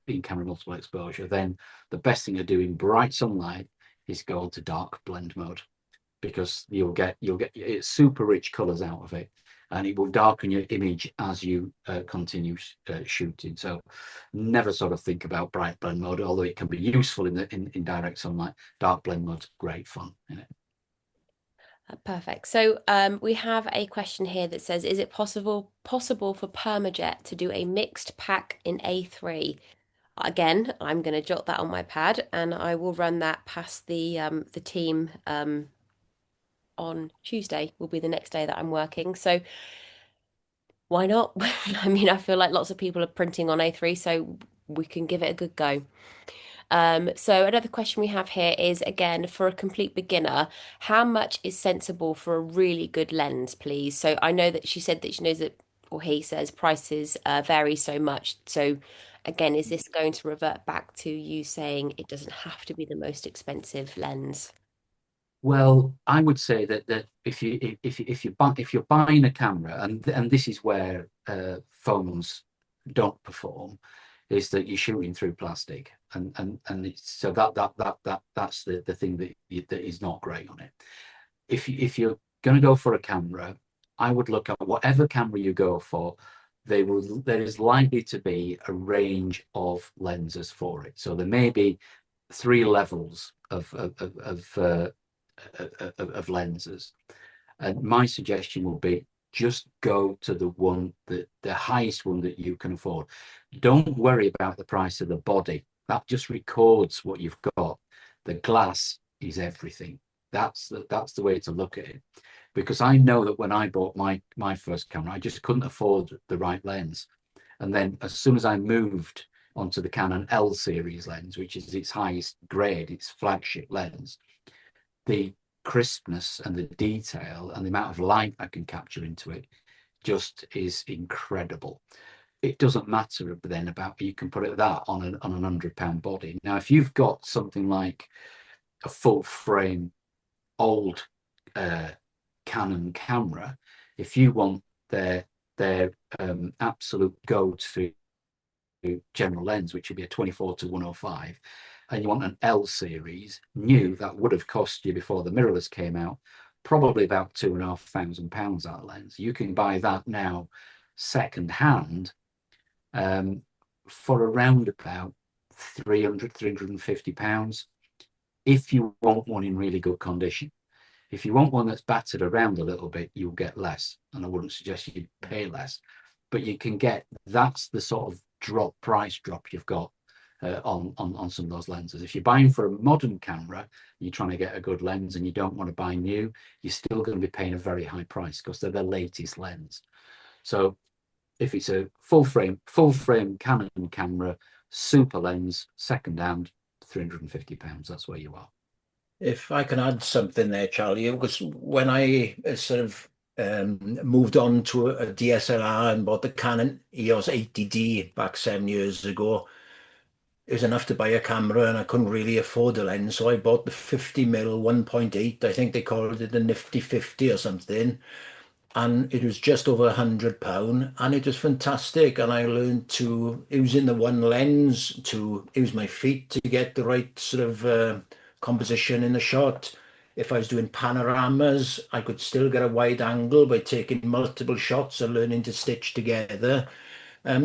in-camera multiple exposure, then the best thing to do in bright sunlight is go to dark blend mode, because you'll get it's super rich colors out of it, and it will darken your image as you continue shooting. So never sort of think about bright blend mode, although it can be useful in direct sunlight. Dark blend mode's great fun in it. Perfect. So we have a question here that says, is it possible for PermaJet to do a mixed pack in A3? Again, I'm going to jot that on my pad, and I will run that past the team on Tuesday. Will be the next day that I'm working. So why not? I mean, I feel like lots of people are printing on A3, so we can give it a good go. So another question we have here is, again, for a complete beginner, how much is sensible for a really good lens, please? So I know that she said that she knows that, or he says, prices vary so much. So again, is this going to revert back to you saying it doesn't have to be the most expensive lens? Well, I would say that if you're buying a camera, and this is where phones don't perform, is that you're shooting through plastic, and so that's the thing that is not great on it. If you're going to go for a camera, I would look at whatever camera you go for. There is likely to be a range of lenses for it. So there may be three levels of lenses. And my suggestion would be just go to the highest one that you can afford. Don't worry about the price of the body. That just records what you've got. The glass is everything. That's the way to look at it. Because I know that when I bought my first camera, I just couldn't afford the right lens. And then as soon as I moved onto the Canon L series lens, which is its highest grade, its flagship lens, the crispness and the detail and the amount of light I can capture into it just is incredible. It doesn't matter then about, you can put it that on an £100 body. Now, if you've got something like a full frame old Canon camera, if you want their absolute go-to general lens, which would be a 24 to 105, and you want an L series new, that would have cost you, before the mirrorless came out, probably about £2,500 that lens. You can buy that now second hand for around about £350 if you want one in really good condition. If you want one that's battered around a little bit, you'll get less, and I wouldn't suggest you pay less, but you can get, that's the sort of price drop you've got on some of those lenses. If you're buying for a modern camera, you're trying to get a good lens and you don't want to buy new, you're still going to be paying a very high price because they're the latest lens. So if it's a full frame Canon camera, super lens, second hand, £350, that's where you are. If I can add something there, Charlie, because when I moved on to a DSLR and bought the Canon EOS 80D back 7 years ago, it was enough to buy a camera and I couldn't really afford a lens. So I bought the 50mm 1.8. I think they called it the Nifty 50 or something. And it was just over £100 and it was fantastic. And I learned to using the one lens to use my feet to get the right sort of composition in the shot. If I was doing panoramas, I could still get a wide angle by taking multiple shots and learning to stitch together.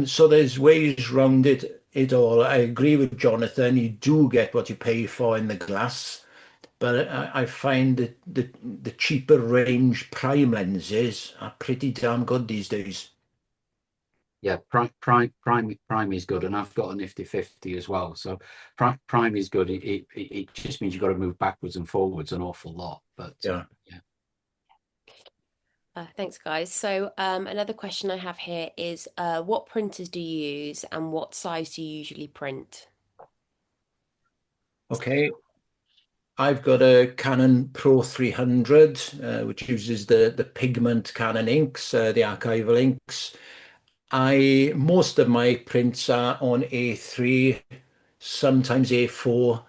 So there's ways round it all. I agree with Jonathan. You do get what you pay for in the glass, but I find that the cheaper range prime lenses are pretty damn good these days. Yeah, prime is good, and I've got a Nifty 50 as well. So prime is good. It just means you've got to move backwards and forwards an awful lot. But Yeah. yeah. Thanks, guys. So another question I have here is, what printers do you use and what size do you usually print? Okay. I've got a Canon Pro 300, which uses the pigment Canon inks, the archival inks. I Most of my prints are on A3, sometimes A4.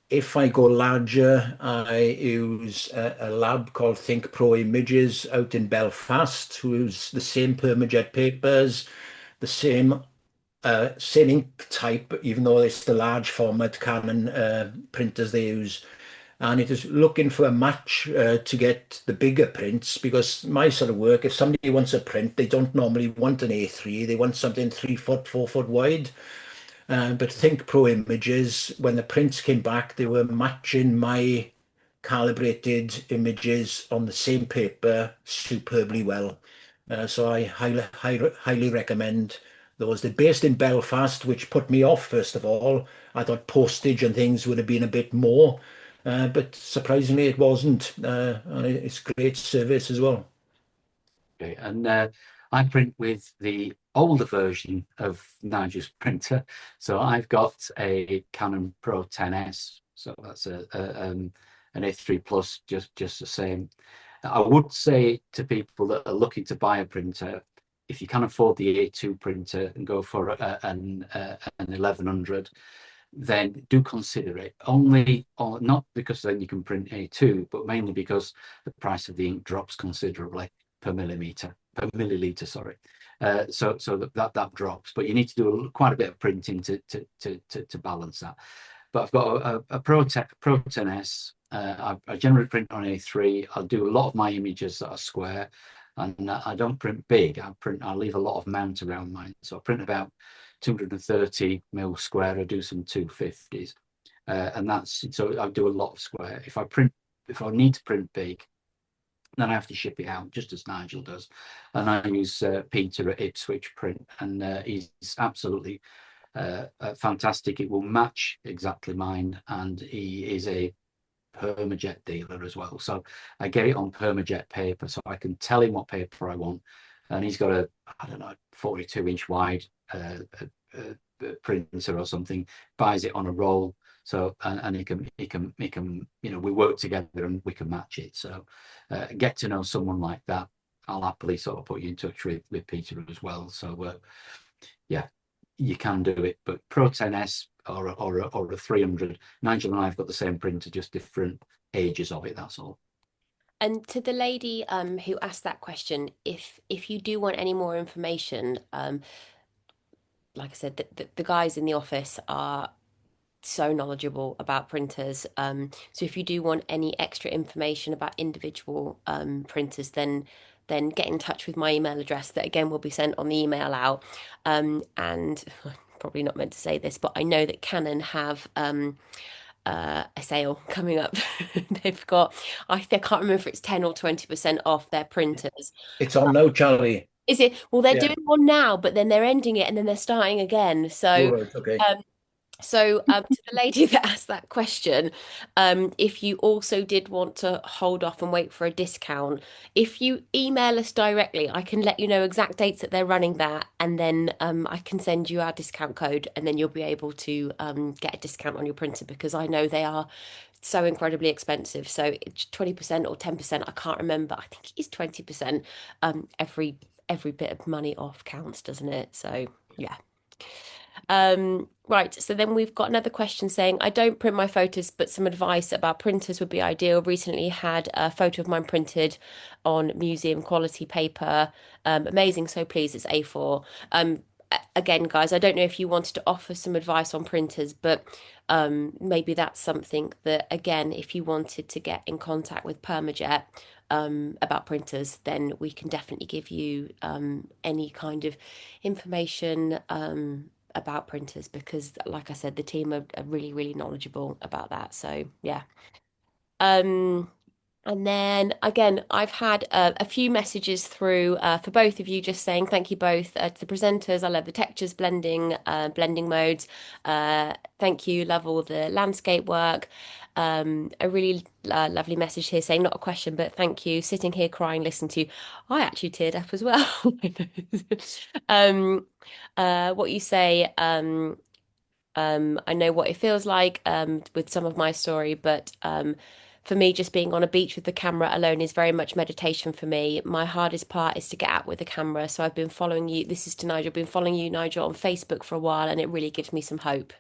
If I go larger, I use a lab called Think Pro Images out in Belfast, who use the same PermaJet papers, the same ink type, even though it's the large format Canon printers they use. And it is looking for a match to get the bigger prints because my sort of work, if somebody wants a print, they don't normally want an A3, they want something 3 foot, 4 foot wide. But Think Pro Images, when the prints came back, they were matching my calibrated images on the same paper superbly well. So I highly recommend those. They're based in Belfast, which put me off, first of all. I thought postage and things would have been a bit more, but surprisingly it wasn't. And it's great service as well. Okay, and I print with the older version of Nigel's printer. So I've got a Canon Pro 10S. So that's an A3 Plus, just the same. I would say to people that are looking to buy a printer, if you can afford the A2 printer and go for an 1100, then do consider it. Only, or not because then you can print A2, but mainly because the price of the ink drops considerably per milliliter, sorry. So that drops, but you need to do quite a bit of printing to balance that. But I've got a Pro 10S. I generally print on A3. I'll do a lot of my images that are square, and I don't print big. I leave a lot of mount around mine. So I print about 230 mil square. I do some 250s, and that's so I do a lot of square. If I need to print big, then I have to ship it out, just as Nigel does. And I use Peter at Ipswich Print, and he's absolutely fantastic. It will match exactly mine, and he is a PermaJet dealer as well. So I get it on PermaJet paper, so I can tell him what paper I want. And he's got I don't know, 42-inch wide printer or something, buys it on a roll. So and he can we work together and we can match it. So get to know someone like that. I'll happily sort of put you in touch with Peter as well. So yeah, you can do it. But Pro 10S or a 300, Nigel and I have got the same printer, just different ages of it. That's all. And to the lady who asked that question, if you do want any more information, like I said, the guys in the office are so knowledgeable about printers. So if you do want any extra information about individual printers, then get in touch with my email address that again will be sent on the email out. And probably not meant to say this, but I know that Canon have a sale coming up. They've got, I think, I can't remember if it's 10 or 20% off their printers. It's on now, Charlie. Is it? Well, they're Yeah. doing one now, but then they're ending it and then they're starting again. All So right. Okay. um, to the lady that asked that question, if you also did want to hold off and wait for a discount, if you email us directly, I can let you know exact dates that they're running that, and then I can send you our discount code, and then you'll be able to get a discount on your printer because I know they are so incredibly expensive. So it's 20% or 10%, I can't remember. I think it is 20%. Every bit of money off counts, doesn't it? So yeah. Right, so then we've got another question saying, I don't print my photos, but some advice about printers would be ideal. Recently had a photo of mine printed on museum quality paper. Amazing, so please, it's A4. Again, guys, I don't know if you wanted to offer some advice on printers, but maybe that's something that, again, if you wanted to get in contact with PermaJet about printers, then we can definitely give you any kind of information about printers because, like I said, the team are really, really knowledgeable about that. So yeah. Um, and then again, I've had a few messages through for both of you just saying thank you both to the presenters. I love the textures blending modes. Thank you, love all the landscape work. A really lovely message here saying, not a question, but thank you. Sitting here crying, listening to you. I actually teared up as well. um, what you say, I know what it feels like with some of my story, but for me, just being on a beach with the camera alone is very much meditation for me. My hardest part is to get out with the camera. So I've been following you. This is to Nigel. I've been following you, Nigel, on Facebook for a while, and it really gives me some hope.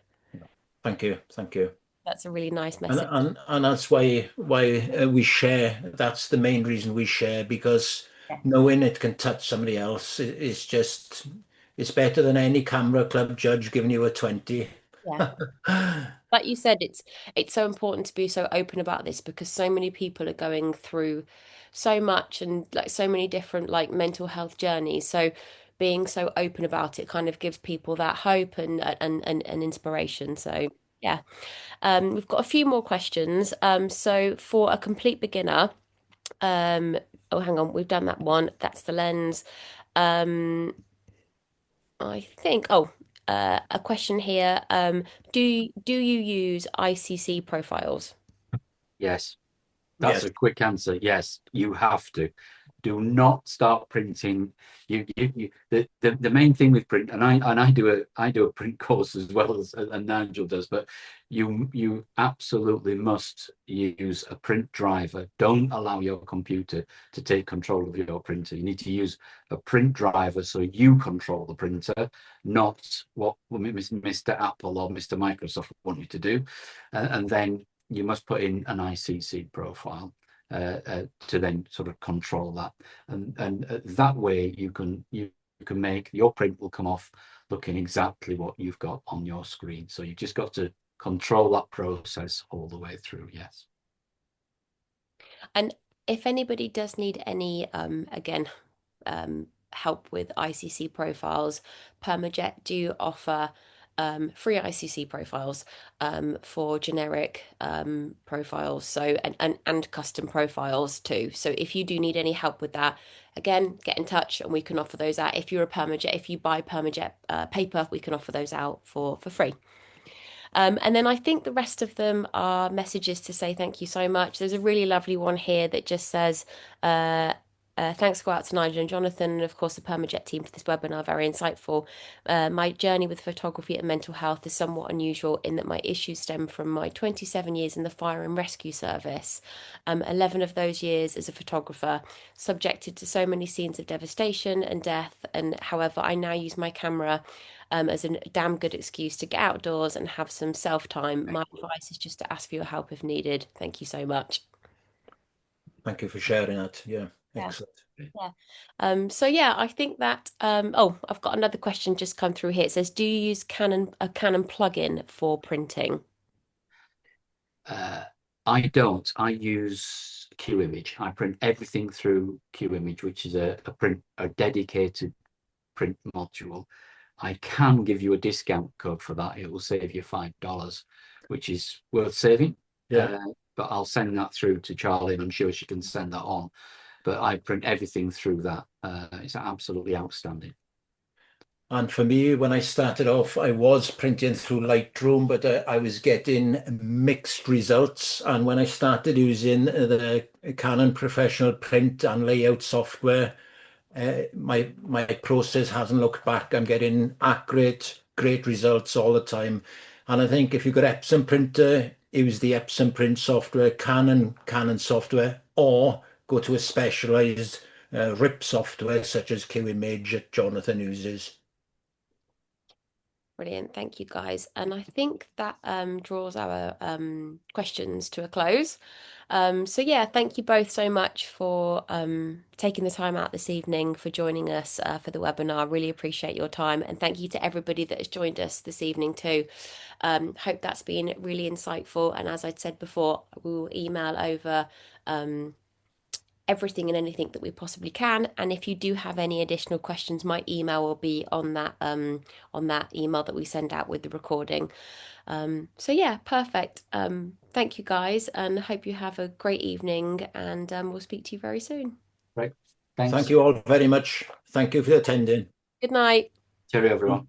Thank you. Thank you. That's a really nice And message. and that's why we share. That's the main reason we share, because Yeah. knowing it can touch somebody else is just it's better than any camera club judge giving you a 20. Yeah. Like you said, it's so important to be so open about this because so many people are going through so much and like so many different like mental health journeys. So being so open about it kind of gives people that hope and inspiration. So yeah. We've got a few more questions. So for a complete beginner, oh hang on, we've done that one. That's the lens. Um, I think, a question here. Do you use ICC profiles? Yes. That's Yes. a quick answer. Yes, you have to. Do not start printing. The main thing with print, and I do a print course as well as and Nigel does, but you absolutely must use a print driver. Don't allow your computer to take control of your printer. You need to use a print driver so you control the printer, not what Mr. Apple or Mr. Microsoft want you to do. And then you must put in an ICC profile to then sort of control that, and that way you can make your print will come off looking exactly what you've got on your screen. So you've just got to control that process all the way through. Yes. And if anybody does need any, again, help with ICC profiles, PermaJet do offer free ICC profiles for generic profiles, so and custom profiles too. So if you do need any help with that, again, get in touch and we can offer those out. If you're a PermaJet, if you buy PermaJet paper, we can offer those out for free. And then I think the rest of them are messages to say thank you so much. There's a really lovely one here that just says, thanks go out to Nigel and Jonathan, and of course the PermaJet team for this webinar. Very insightful. My journey with photography and mental health is somewhat unusual in that my issues stem from my 27 years in the fire and rescue service. 11 of those years as a photographer, subjected to so many scenes of devastation and death. And however, I now use my camera as a damn good excuse to get outdoors and have some self time. My advice is just to ask for your help if needed. Thank you so much. Thank you for sharing that. Yeah. Yeah. Excellent. Yeah. So yeah, I think that I've got another question just come through here. It says, do you use a Canon plugin for printing? Uh, I don't. I use QImage. I print everything through QImage, which is a dedicated print module. I can give you a discount code for that. It will save you $5, which is worth saving. Yeah. But I'll send that through to Charlie, and I'm sure she can send that on. But I print everything through that. It's absolutely outstanding. And for me, when I started off, I was printing through Lightroom, but I was getting mixed results. And when I started using the Canon Professional Print and Layout software, my process hasn't looked back. I'm getting accurate, great results all the time. And I think if you've got Epson printer, use the Epson print software, Canon software, or go to a specialized RIP software such as QImage that Jonathan uses. Brilliant. Thank you, guys. And I think that draws our questions to a close. So yeah, thank you both so much for taking the time out this evening for joining us for the webinar. Really appreciate your time, and thank you to everybody that has joined us this evening too. Hope that's been really insightful. And as I said before, we will email over everything and anything that we possibly can. And if you do have any additional questions, my email will be on that email that we send out with the recording. So yeah, perfect. Thank you guys, and hope you have a great evening. And we'll speak to you very soon. Right. Thank Thanks. you all very much. Thank you for attending. Good night. Cheerio, everyone.